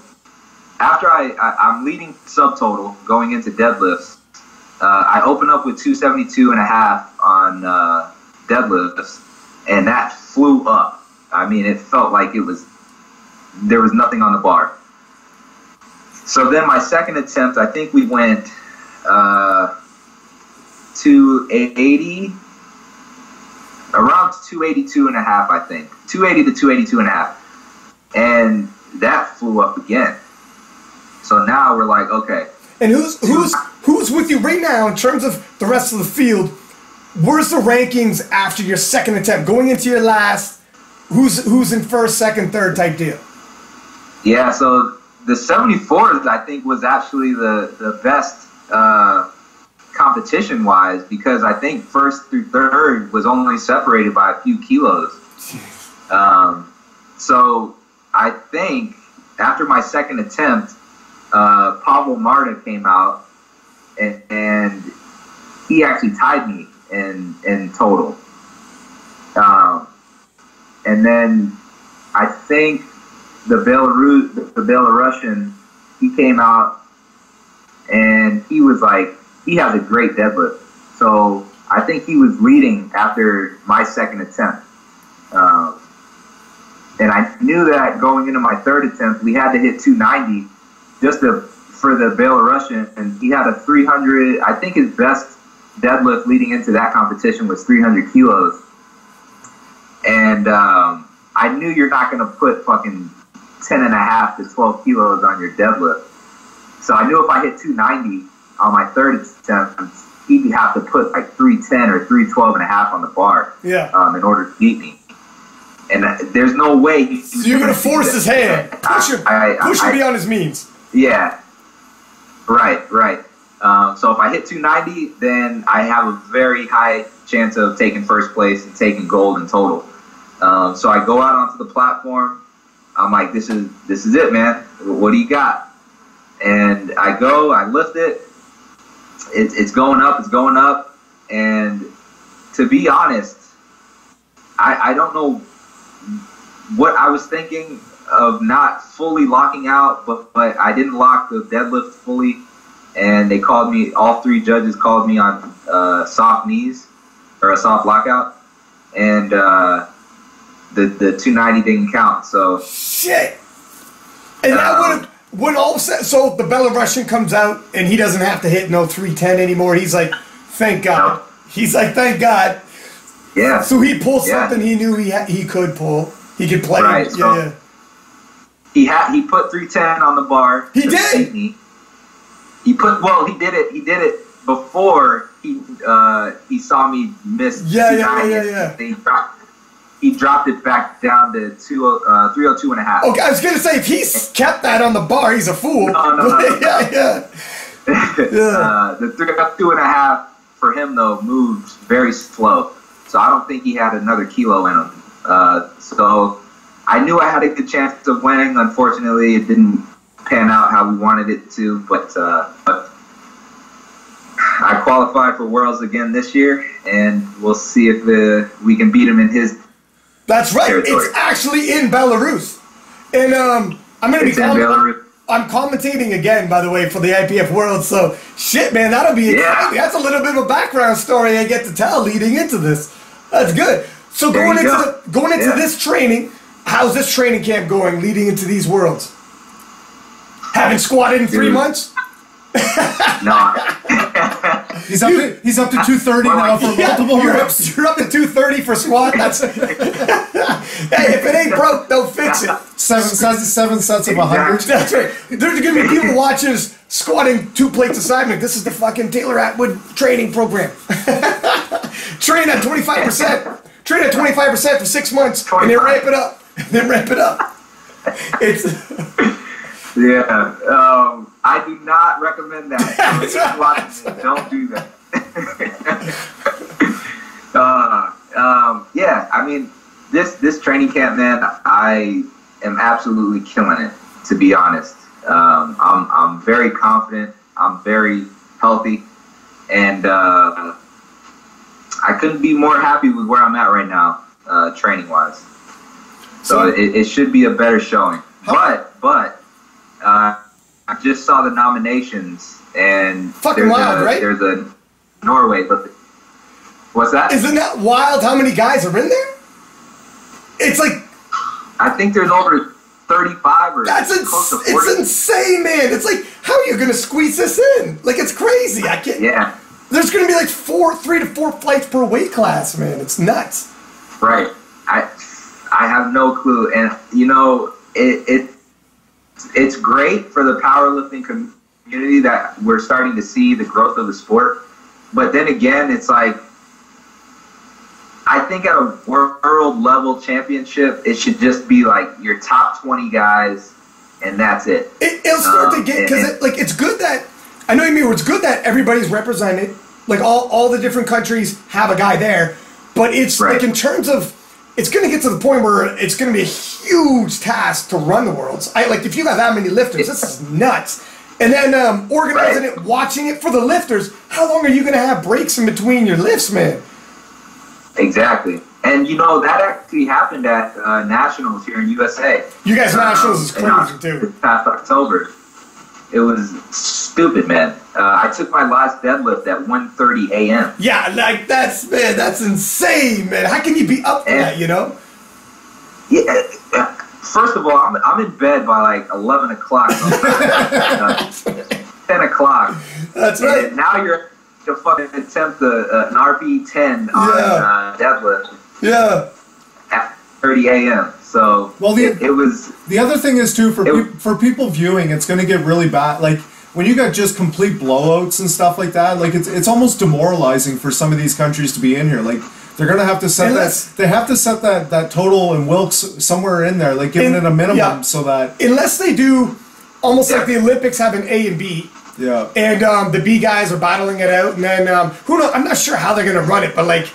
after I'm leading subtotal going into deadlifts. I opened up with 272 and a half on deadlifts, and that flew up. I mean, it felt like there was nothing on the bar. So then my second attempt, I think we went 280, around 282 and a half, I think. 280 to 282 and a half. And that flew up again. So now we're like, okay. And who's with you right now in terms of the rest of the field? Where's the rankings after your second attempt? Going into your last, who's in first, second, third type deal? Yeah, so the 74th, I think, was actually the best competition-wise, because I think first through third was only separated by a few kilos. So I think after my second attempt, Pablo Marta came out, and he actually tied me in total. And then I think the Belarusian, he came out, and he was like, he has a great deadlift. So I think he was leading after my second attempt. And I knew that going into my third attempt, we had to hit 290 for the Belarusian, and he had a 300. I think his best deadlift leading into that competition was 300 kilos. And I knew you're not going to put fucking 10 and a half to 12 kilos on your deadlift. So I knew if I hit 290 on my third attempt, he'd have to put like 310 or 312 and a half on the bar in order to beat me. And there's no way. So you're going to force his hand. Push him beyond his means. Yeah. Right. So if I hit 290, then I have a very high chance of taking first place and taking gold in total. So I go out onto the platform. I'm like, this is it, man. What do you got? And I lift it. It's going up. And to be honest, I don't know what I was thinking of not fully locking out, but I didn't lock the deadlift fully. And they called me, all three judges called me on soft knees, or a soft lockout. And the 290 didn't count, so. Shit! And that would all set. So the Belarusian comes out, and he doesn't have to hit no 310 anymore. He's like, thank God. No. He's like, thank God. Yeah. So he pulled something he knew he could pull. He could play. Right. So he put 310 on the bar. He did. Beat me. He did it before he saw me miss. Yeah. He dropped it back down to 302 and a half. Okay, I was gonna say if he's kept that on the bar, he's a fool. No. Yeah. The 302 and a half for him though moved very slow, so I don't think he had another kilo in him. So I knew I had a good chance of winning. Unfortunately, it didn't pan out how we wanted it to, but I qualified for Worlds again this year, and we'll see if we can beat him in his. That's right. territory. It's actually in Belarus, and I'm gonna I'm commentating again, by the way, for the IPF World. So shit, man, that'll be exciting. That's a little bit of a background story I get to tell leading into this. That's good. So going into this training, how's this training camp going leading into these Worlds? Haven't squatted in 3 months? No. He's up to 230 now for multiple reps. You're up to 230 for squat. That's hey, if it ain't broke, don't fix it. Seven sets of 100. That's right. There's gonna be people watching us squatting 2 plates assignment. This is the fucking Taylor Atwood training program. Train at 25%. Train at 25% for 6 months, and then ramp it up. It's. Yeah, I do not recommend that. So don't do that. Yeah, I mean, this training camp, man, I am absolutely killing it, to be honest. I'm very confident. I'm very healthy, and I couldn't be more happy with where I'm at right now, training wise. So it should be a better showing. But I just saw the nominations, and fucking wild, right? There's a Norway, but what's that? Isn't that wild? How many guys are in there? It's like, I think there's over 35 or close to 40. It's insane, man. It's like, how are you gonna squeeze this in? Like, it's crazy. I can't. Yeah. There's gonna be like 3 to 4 flights per weight class, man. It's nuts. Right. I have no clue, and you know, it's great for the powerlifting community that we're starting to see the growth of the sport. But then again, it's like, I think at a world level championship, it should just be like your top 20 guys, and that's it. It'll start to get, because it's good that, I know what you mean, it's good that everybody's represented. Like all the different countries have a guy there, but it's like in terms of, it's going to get to the point where it's going to be a huge task to run the Worlds. Like, if you got that many lifters, this is nuts. And then organizing it, watching it for the lifters, how long are you going to have breaks in between your lifts, man? Exactly. And, you know, that actually happened at Nationals here in USA. You guys' Nationals is crazy, too. This past October. It was stupid, man. I took my last deadlift at 1:30 a.m. Yeah, like, that's insane, man. How can you be up for that, you know? Yeah. First of all, I'm in bed by like 11 o'clock. 10 o'clock. That's right. And now you're to fucking attempt an RP 10 on deadlift. Yeah. At 30 a.m. So it was. The other thing is too, for people viewing, it's going to get really bad. Like when you got just complete blowouts and stuff like that, like it's almost demoralizing for some of these countries to be in here. Like they're going to have to set they have to set that total in Wilks somewhere in there, like giving it a minimum so that, unless they do almost like the Olympics have an A and B. Yeah. And the B guys are battling it out, and then who knows? I'm not sure how they're going to run it, but like.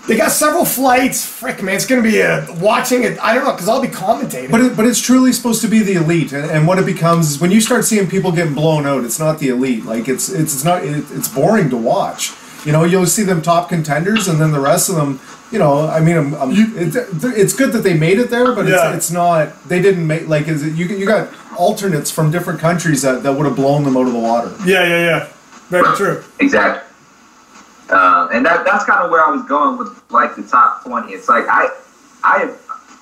They got several flights. Frick, man, it's going to be watching it. I don't know, because I'll be commentating. But it's truly supposed to be the elite, and what it becomes is when you start seeing people getting blown out, it's not the elite. Like it's boring to watch. You know, you'll see them top contenders, and then the rest of them. You know, I mean, it's good that they made it there, but it's not. They didn't make like you got alternates from different countries that would have blown them out of the water. Yeah. Very true. Exactly. And that's kind of where I was going with like the top 20. It's like I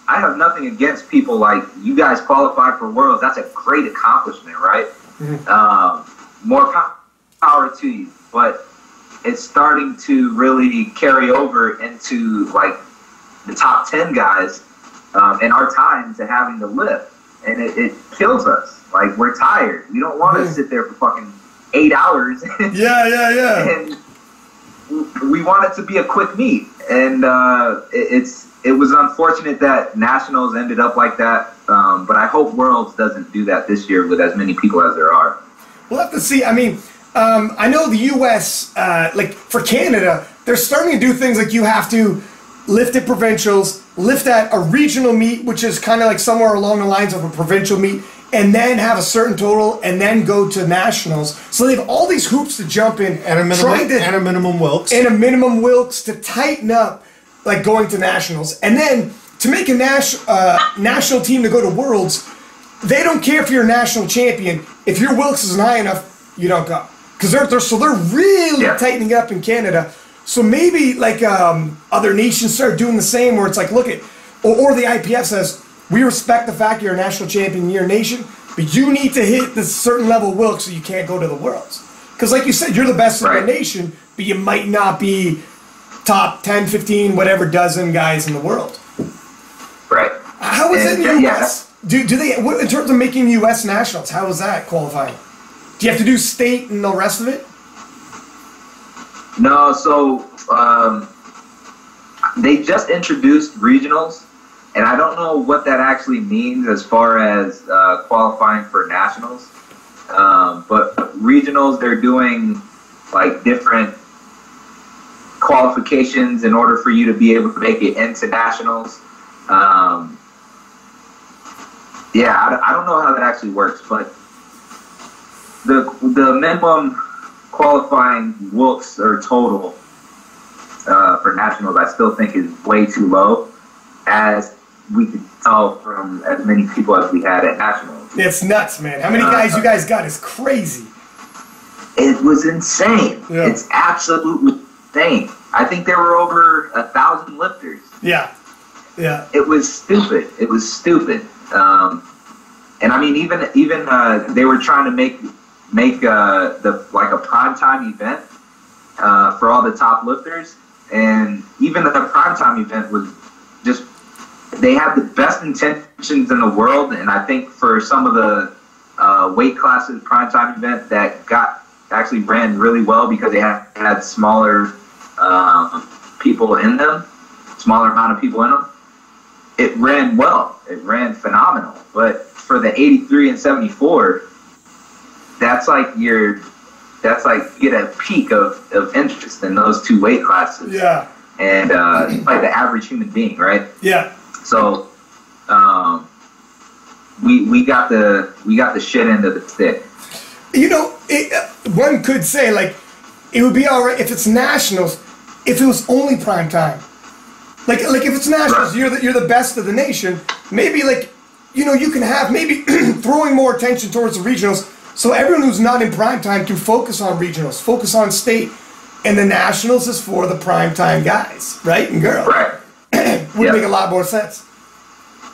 have nothing against people like you guys qualified for Worlds. That's a great accomplishment, right? Mm-hmm. More power to you. But it's starting to really carry over into like the top 10 guys in our time to having to lift, and it kills us. Like we're tired. We don't want to sit there for fucking 8 hours. Yeah. And we want it to be a quick meet, and it was unfortunate that Nationals ended up like that, but I hope Worlds doesn't do that this year with as many people as there are. We'll have to see. I mean, I know the U.S., like for Canada, they're starting to do things like you have to lift at provincials, lift at a regional meet, which is kind of like somewhere along the lines of a provincial meet, and then have a certain total, and then go to nationals. So they have all these hoops to jump in, and a minimum Wilks, to tighten up, like going to nationals, and then to make a national team to go to Worlds. They don't care if you're a national champion. If your Wilks isn't high enough, you don't go, because they're really tightening up in Canada. So maybe like other nations start doing the same, where it's like, look at, or the IPF says, we respect the fact you're a national champion in your nation, but you need to hit this certain level Wilks so you can't go to the Worlds. Because like you said, you're the best in the nation, but you might not be top 10, 15, whatever dozen guys in the world. Right. How is it in the U.S.? Do they, in terms of making U.S. nationals, how is that qualifying? Do you have to do state and the rest of it? No, so they just introduced regionals, and I don't know what that actually means as far as qualifying for nationals. But regionals, they're doing like different qualifications in order for you to be able to make it into nationals. I don't know how that actually works, but the minimum qualifying looks or total for nationals, I still think is way too low, as we could tell from as many people as we had at nationals. It's nuts, man. How many guys you guys got is crazy. It was insane. Yeah. It's absolutely insane. I think there were over 1,000 lifters. Yeah. It was stupid. And I mean, even they were trying to make the like a primetime event for all the top lifters, and even the primetime event was just, they had the best intentions in the world, and I think for some of the weight classes primetime event that actually ran really well because they had smaller people in them, smaller amount of people in them. It ran well. It ran phenomenal. But for the 83 and 74, that's like you get a peak of interest in those two weight classes. Yeah. And like the average human being, right? Yeah. So we got the shit end of the stick. You know, one could say, like, it would be all right if it's nationals, if it was only prime time. Like if it's nationals, right, you're the best of the nation. Maybe, like, you know, you can have maybe throwing more attention towards the regionals, so everyone who's not in prime time can focus on regionals, focus on state, and the nationals is for the prime time guys, right, and girls. Right. Would make a lot more sense.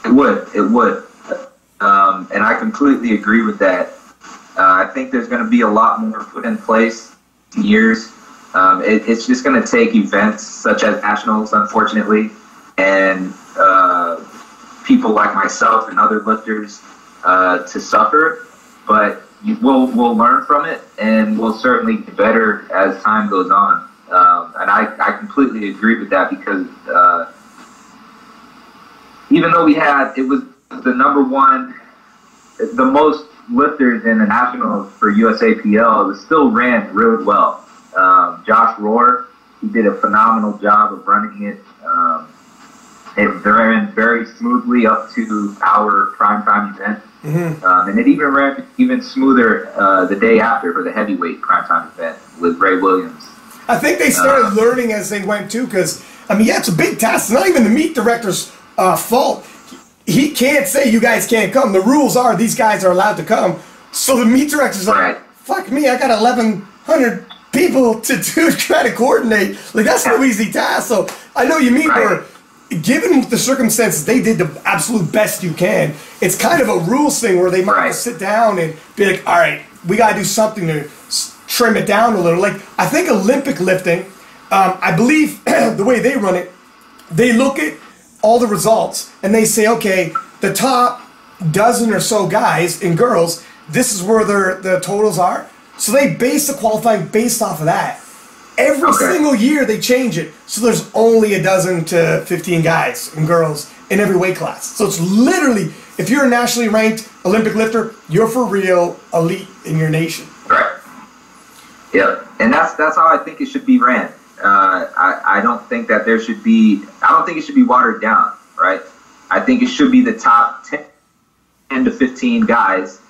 It would. And I completely agree with that. I think there's going to be a lot more put in place in years. It's just going to take events such as nationals, unfortunately, and people like myself and other lifters to suffer. But we'll learn from it, and we'll certainly get better as time goes on. And I completely agree with that, because even though it was the number one, the most lifters in the nationals for USAPL, it was still ran really well. Josh Rohr, he did a phenomenal job of running it. It ran very smoothly up to our primetime event. Mm-hmm. And it even ran even smoother the day after for the heavyweight primetime event with Ray Williams. I think they started learning as they went too, because, I mean, yeah, it's a big task. It's not even the meet director's fault. He can't say you guys can't come. The rules are these guys are allowed to come. So the meet director's like, fuck me, I got 1,100 people to try to coordinate. Like, that's no easy task. So I know you mean where, given the circumstances, they did the absolute best you can. It's kind of a rules thing where they might sit down and be like, all right, we got to do something to trim it down a little. Like, I think Olympic lifting, I believe the way they run it, they look at all the results and they say, okay, the top dozen or so guys and girls, this is where their totals are. So they base the qualifying based off of that. Every single year they change it, so there's only a dozen to 15 guys and girls in every weight class. So it's literally, if you're a nationally ranked Olympic lifter, you're for real elite in your nation. Right. Yep. And that's how I think it should be ran. I don't think that there should be, I don't think it should be watered down, right? I think it should be the top 10 to 15 guys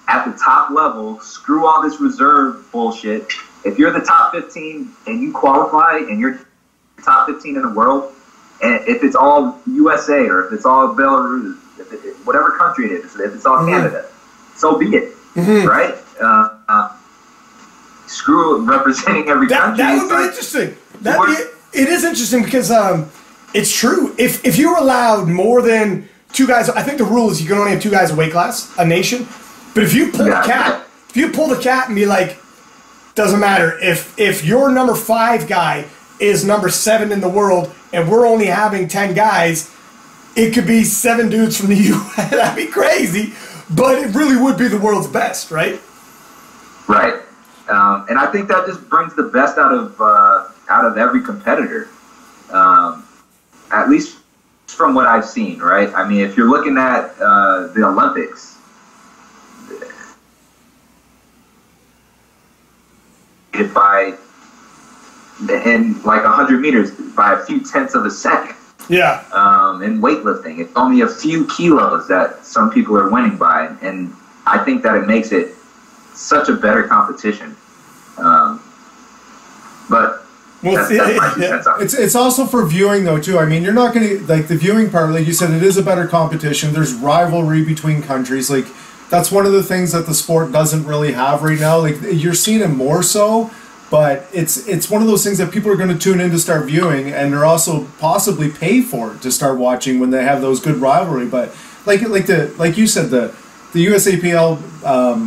at the top level. Screw all this reserve bullshit. If you're the top 15 and you qualify and you're top 15 in the world, and if it's all USA or if it's all Belarus, whatever country it is, if it's all Canada, so be it, right? Screw representing every country. That would be interesting. It is interesting because it's true. If you're allowed more than two guys, I think the rule is you can only have two guys a weight class, a nation. But if you pull the cat and be like, doesn't matter, if your number 5 guy is number 7 in the world and we're only having 10 guys, it could be 7 dudes from the U.S. That'd be crazy, but it really would be the world's best, right? Right. And I think that just brings the best out of every competitor, at least from what I've seen, right? I mean, if you're looking at the Olympics, by in like 100 meters by a few tenths of a second. Yeah. In weightlifting, it's only a few kilos that some people are winning by, and I think that it makes it such a better competition. But that's my 2 cents on it. It's also for viewing though too. I mean, you're not going to like the viewing part. Like you said, it is a better competition. There's rivalry between countries. Like that's one of the things that the sport doesn't really have right now. Like you're seeing it more so. But it's one of those things that people are going to tune in to start viewing, and they're also possibly pay for it to start watching when they have those good rivalry. But like you said, the USAPL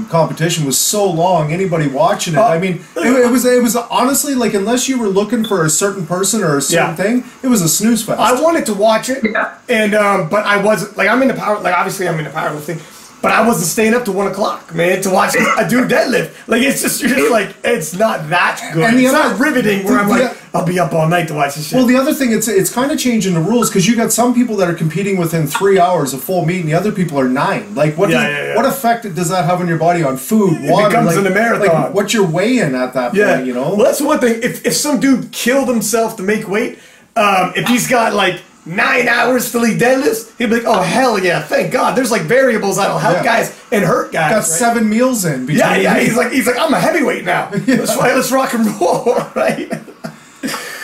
competition was so long. Anybody watching it, I mean, it was honestly like unless you were looking for a certain person or a certain thing, it was a snooze fest. I wanted to watch it, and but I wasn't like obviously I'm into powerlifting. But I wasn't staying up to 1 o'clock, man, to watch a dude deadlift. Like you're just like it's not that good. And it's not riveting where I'm like I'll be up all night to watch this shit. Well, the other thing it's kind of changing the rules because you got some people that are competing within 3 hours of full meet, and the other people are 9. Like what effect does that have on your body on food, water? It becomes like, a marathon. Like what's your weigh-in at that point? You know. Well, that's one thing. If some dude killed himself to make weight, if he's got like 9 hours till he deadlifts, he'd be like, oh, hell yeah, thank God. There's like variables that'll help guys and hurt guys. Got 7 meals in between. Yeah, he's like, I'm a heavyweight now. Let's rock and roll, right?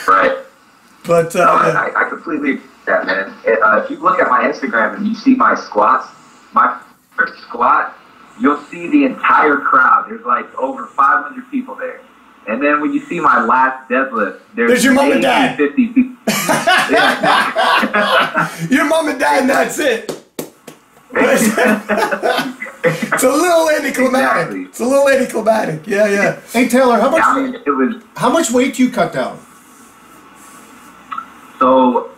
Right. But I completely agree with that, man. If you look at my Instagram and you see my squats, my first squat, you'll see the entire crowd. There's like over 500 people there. And then when you see my last deadlift, there's your mom and dad. 50 people. Your mom and dad, and that's it. It's a little anticlimactic. Exactly. It's a little anticlimactic. Yeah. Hey Taylor, how much weight do you cut down? So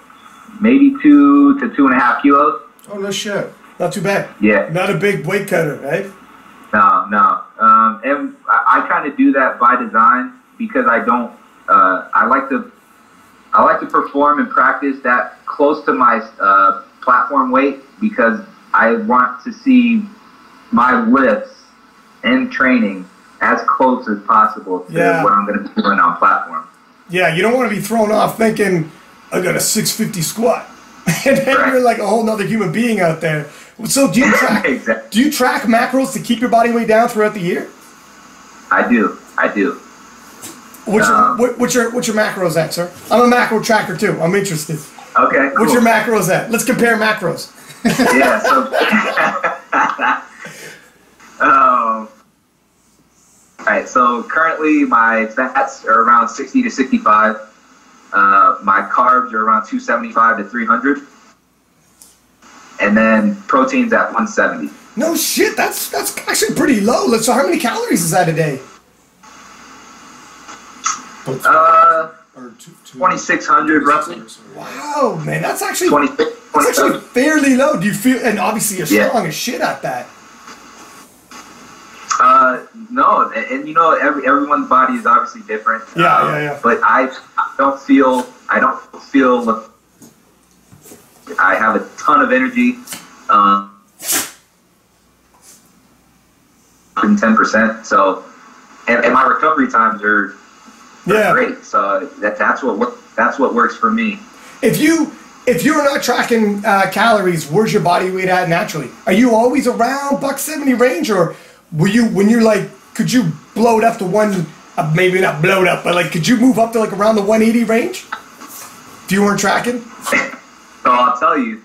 maybe 2 to 2.5 kilos. Oh no shit. Not too bad. Yeah. Not a big weight cutter, right? No. And I kind of do that by design because I don't. I like to perform and practice that close to my platform weight because I want to see my lifts in training as close as possible to what I'm going to be doing on platform. Yeah, you don't want to be thrown off thinking I got a 650 squat, and then you're like a whole nother human being out there. So do you track? Exactly. Do you track macros to keep your body weight down throughout the year? I do. What's your macros at, sir? I'm a macro tracker too. I'm interested. Okay. Cool. What's your macros at? Let's compare macros. Yeah. So, all right. So currently my fats are around 60 to 65. My carbs are around 275 to 300. And then proteins at 170. No shit, that's actually pretty low. So how many calories is that a day? 2,600 roughly. Wow, man, that's actually 26, that's actually fairly low. Do you feel? And obviously you're strong as shit at that. No, and you know everyone's body is obviously different. Yeah. But I don't feel I have a ton of energy. 10%. So, and my recovery times are great. So that's what works for me. If you're not tracking calories, where's your body weight at naturally? Are you always around $170 range, or when you're like, could you blow it up to maybe not blow it up, but like, could you move up to like around the 180 range if you weren't tracking? So I'll tell you,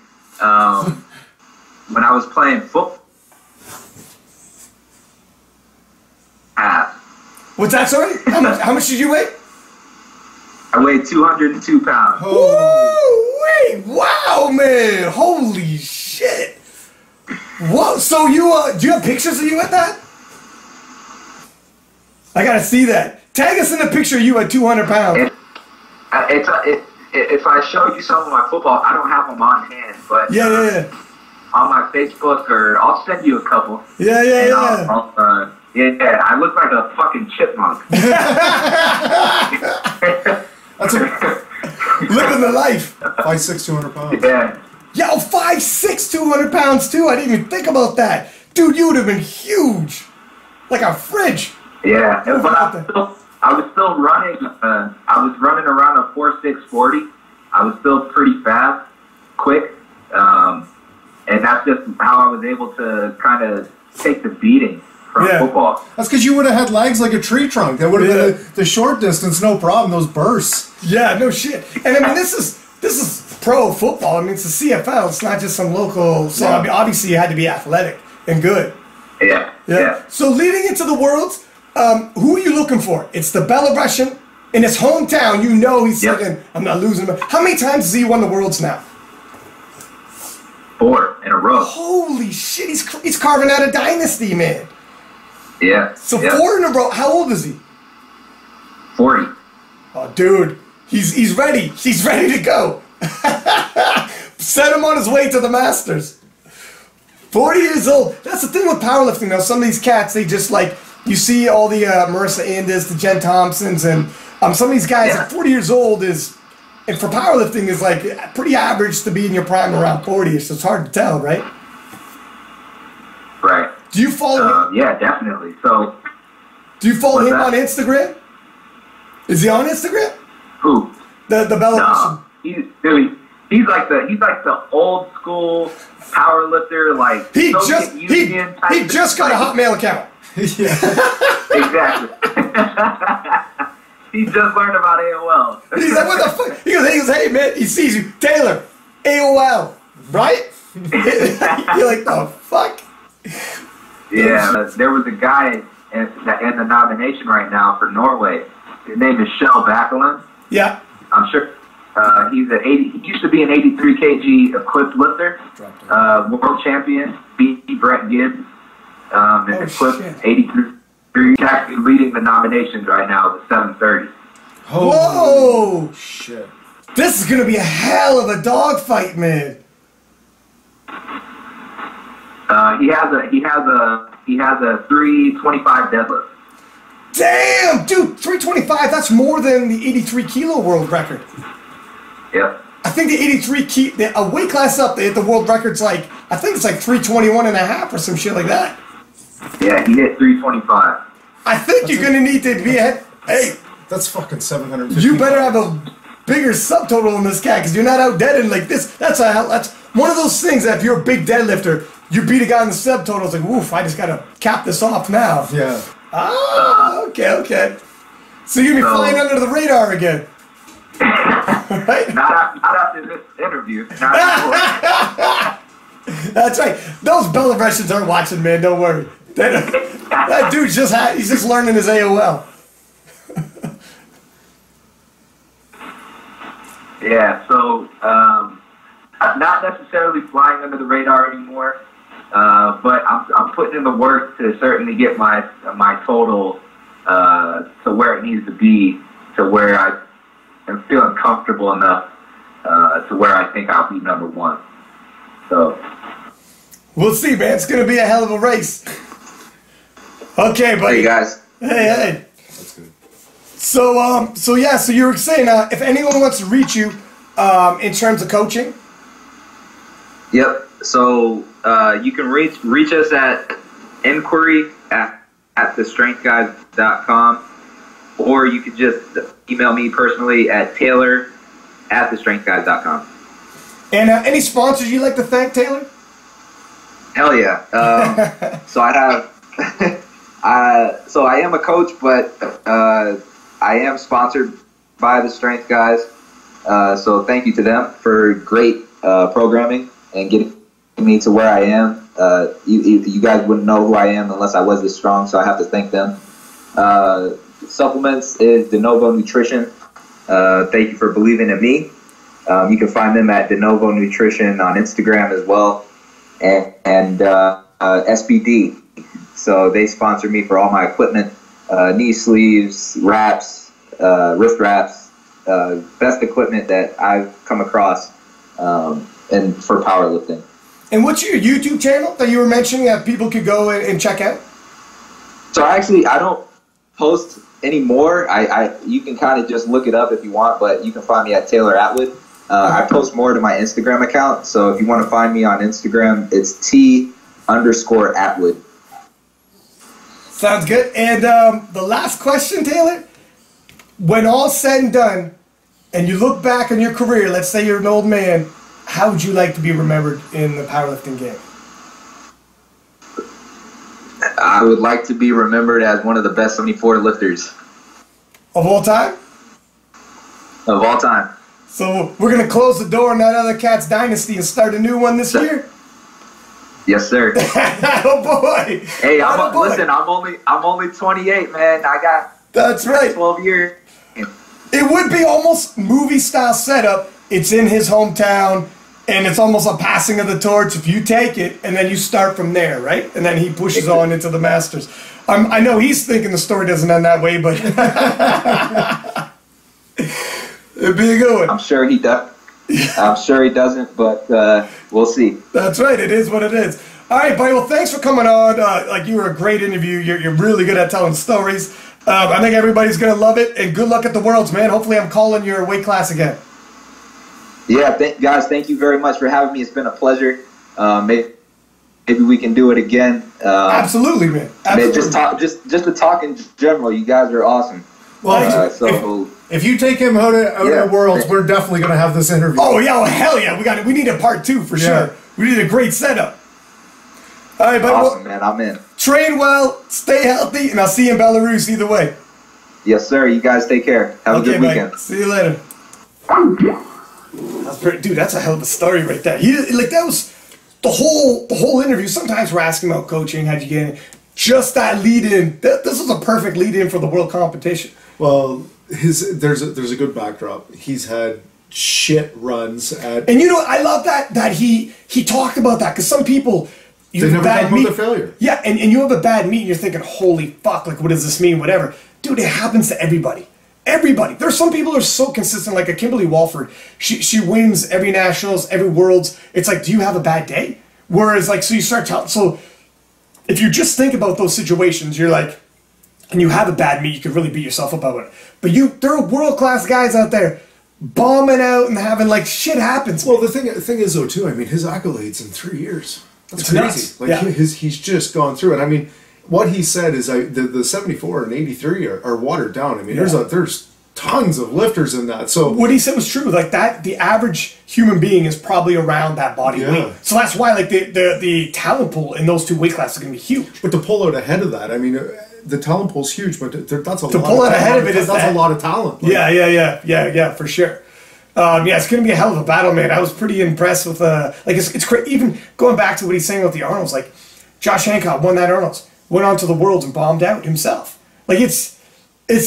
when I was playing football, what's that, sorry? How much did you weigh? I weighed 202 pounds. Oh, wait, wow, man. Holy shit. Whoa, so do you have pictures of you at that? I gotta see that. Tag us in a picture of you at 200 pounds. If I show you some of my football, I don't have them on hand, but on my Facebook, or I'll send you a couple. Yeah. I look like a fucking chipmunk. Living the life. 5'6", 200 pounds. Yeah. Yo, 5'6", 200 pounds too. I didn't even think about that, dude. You would have been huge, like a fridge. Yeah, but I was still running. I was running around a 4.640. I was still pretty fast, quick, and that's just how I was able to kind of take the beating from football. That's because you would have had legs like a tree trunk. That would have been the short distance, no problem. Those bursts. Yeah, no shit. And I mean, this is pro football. I mean, it's the CFL. It's not just some local. So I mean, obviously, you had to be athletic and good. Yeah. So leading into the Worlds, who are you looking for? It's the Belarusian in his hometown. You know he's thinking, I'm not losing. How many times has he won the Worlds now? 4 in a row. Holy shit! He's carving out a dynasty, man. Yeah. So 4 in a row. How old is he? 40. Oh, dude, he's ready. He's ready to go. Set him on his way to the Masters. 40 years old. That's the thing with powerlifting, though. Some of these cats, they just like, you see all the Marissa Andes, the Jen Thompsons, and some of these guys at 40 years old is, and for powerlifting, is like pretty average to be in your prime around 40, so it's hard to tell, right? Right. Do you follow him? Yeah, definitely. So, do you follow him on Instagram? Is he on Instagram? Who? The Belarusian. No, he's like the old school powerlifter, like he Soviet just got a Hotmail account. Exactly. He just learned about AOL. He's like, what the fuck? He goes, hey man, he sees you, Taylor, AOL, right? You're like, the fuck? Yeah, there was a guy in the nomination right now for Norway. His name is Shell Backlund. Yeah. I'm sure he used to be an 83 kg equipped lifter, world champion, beat Brett Gibbs, and equipped 83. He's actually leading the nominations right now with 730. Whoa! Shit. This is gonna be a hell of a dogfight, man. He has a 325 deadlift. Damn, dude, 325. That's more than the 83 kilo world record. Yep. I think the 83 a weight class up, the world record's like, I think it's like 321 and a half or some shit like that. Yeah, he hit 325. I think you're gonna need to be ahead. Hey, that's fucking 750. You better have a bigger subtotal in this cat because you're not out deading like this. That's one of those things that if you're a big deadlifter, you beat a guy in the subtotal. It's like, woof, I just gotta cap this off now. Yeah. Ah, okay. So you're gonna be flying under the radar again. Right? Not after this interview. That's right. Those Belarusians aren't watching, man. Don't worry. That dude's he's just learning his AOL. Yeah, so I'm not necessarily flying under the radar anymore, but I'm putting in the work to certainly get my total to where it needs to be, to where I am feeling comfortable enough to where I think I'll be number 1. So we'll see, man. It's gonna be a hell of a race. Okay, buddy. Hey guys. Hey. That's good. So you were saying if anyone wants to reach you in terms of coaching. Yep. So you can reach us at inquiry at thestrengthguys.com, or you could just email me personally at taylor@thestrengthguys.com. And any sponsors you'd like to thank, Taylor? Hell yeah. So I have. So I am a coach, but I am sponsored by the Strength Guys. So thank you to them for great programming and getting me to where I am. You guys wouldn't know who I am unless I was this strong, so I have to thank them. Supplements is De Novo Nutrition. Thank you for believing in me. You can find them at De Novo Nutrition on Instagram as well. And SBD. So they sponsor me for all my equipment, knee sleeves, wraps, wrist wraps, best equipment that I've come across, and for powerlifting. And what's your YouTube channel that you were mentioning that people could go and check out? So actually, I don't post anymore. You can kind of just look it up if you want, but you can find me at Taylor Atwood. I post more to my Instagram account. So if you want to find me on Instagram, it's T_Atwood. Sounds good. And the last question, Taylor, when all's said and done, and you look back on your career, let's say you're an old man, how would you like to be remembered in the powerlifting game? I would like to be remembered as one of the best 74 lifters. Of all time? Of all time. So we're going to close the door on that other cat's dynasty and start a new one this year? Yes, sir. Oh boy! Hey, listen. I'm only 28, man. I got. That's right. 12 years. It would be almost movie style setup. It's in his hometown, and it's almost a passing of the torch. If you take it, and then you start from there, right? And then he pushes on into the Masters. I know he's thinking the story doesn't end that way, but it'd be a good one. I'm sure he does. I'm sure he doesn't, but we'll see. That's right. It is what it is. All right, buddy. Well, thanks for coming on. Like, you were a great interview. You're really good at telling stories. I think everybody's going to love it. And good luck at the Worlds, man. Hopefully I'm calling your weight class again. Yeah, guys, thank you very much for having me. It's been a pleasure. Maybe we can do it again. Absolutely, man. Absolutely. Man, just to talk in general, you guys are awesome. Well, if you take him out of Worlds, we're definitely going to have this interview. Oh, yeah. Well, hell yeah. We need a part 2 for sure. We need a great setup. All right, buddy. Awesome, man. I'm in. Train well, stay healthy, and I'll see you in Belarus either way. Yes, sir. You guys take care. Have a good weekend. Buddy. See you later. Dude, that's a hell of a story right there. That was the whole interview. Sometimes we're asking about coaching, how'd you get in? Just that lead in. This was a perfect lead in for the world competition. Well, there's a good backdrop. He's had shit runs at, and I love that he talked about that, because some people, they never talk about their failure. Yeah, and you have a bad meet and you're thinking, holy fuck, like, what does this mean? Whatever. Dude, it happens to everybody. Everybody. There's some people who are so consistent, like a Kimberly Walford. She wins every nationals, every worlds. It's like, do you have a bad day? Whereas, like, so you start telling, so if you just think about those situations, you're like, and you have a bad meet, you could really beat yourself up about it. But there are world-class guys out there bombing out and having, like, shit happens. Well, the thing is, though, too, I mean, his accolades in 3 years. That's crazy. Nuts. Like, he's just gone through it. I mean, what he said is the 74 and 83 are watered down. I mean, there's tons of lifters in that. So what he said was true. Like, that, the average human being is probably around that body weight. So that's why, like, the talent pool in those 2 weight classes are going to be huge. But to pull out ahead of that, I mean, the talent pool's huge, but that's a lot. To pull out ahead of it is a lot of talent. Like, yeah, for sure. It's going to be a hell of a battle, man. I was pretty impressed with, it's crazy. Even going back to what he's saying about the Arnolds, like, Josh Hancott won that Arnolds, went on to the Worlds and bombed out himself. Like, it's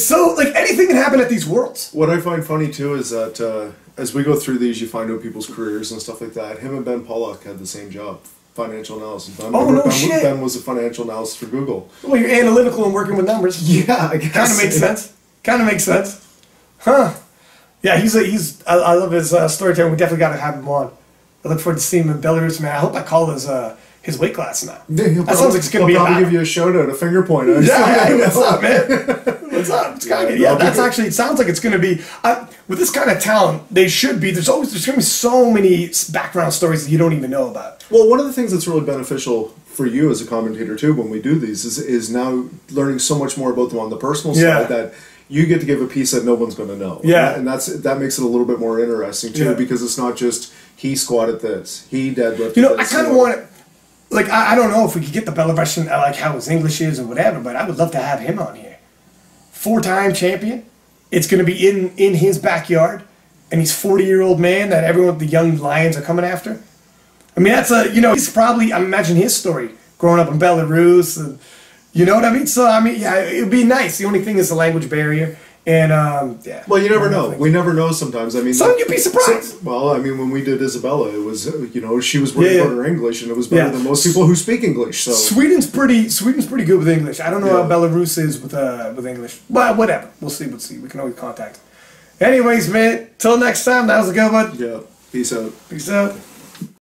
so, like, anything can happen at these Worlds. What I find funny, too, is that as we go through these, you find out people's careers and stuff like that. Him and Ben Pollock had the same job, financial analysis. Shit. Ben was a financial analyst for Google. Well, you're analytical and working with numbers. Yeah, I guess. Kind of makes sense. Huh. Yeah, I love his storytelling. We definitely got to have him on. I look forward to seeing him in Belarus, man. I hope I call his weight class now. Yeah, that sounds like it's going to be probably give you a shout out, a finger point. Yeah, what's up, man? What's up? It sounds like it's going to be, with this kind of talent, they should be, there's going to be so many background stories that you don't even know about. Well, one of the things that's really beneficial for you as a commentator, too, when we do these, is now learning so much more about them on the personal side that you get to give a piece that no one's going to know. Yeah. And that makes it a little bit more interesting, too, because it's not just, he squatted this, he deadlifted this. I kind of want it, like, I don't know if we could get the Belarusian, like how his English is or whatever, but I would love to have him on here. 4-time champion. It's going to be in his backyard, and he's 40-year-old man that the young lions are coming after. I mean, that's he's probably, I imagine his story, growing up in Belarus, and, you know what I mean? So, I mean, yeah, it would be nice. The only thing is the language barrier. And, well, you never know. We never know sometimes. I mean, you'd be surprised. Well, I mean, when we did Isabella, it was, she was working on her English, and it was better than most people who speak English. So Sweden's pretty good with English. I don't know how Belarus is with English. But whatever. We'll see. We can always contact. Anyways, man, till next time, that was a good one. Yeah. Peace out. Peace out.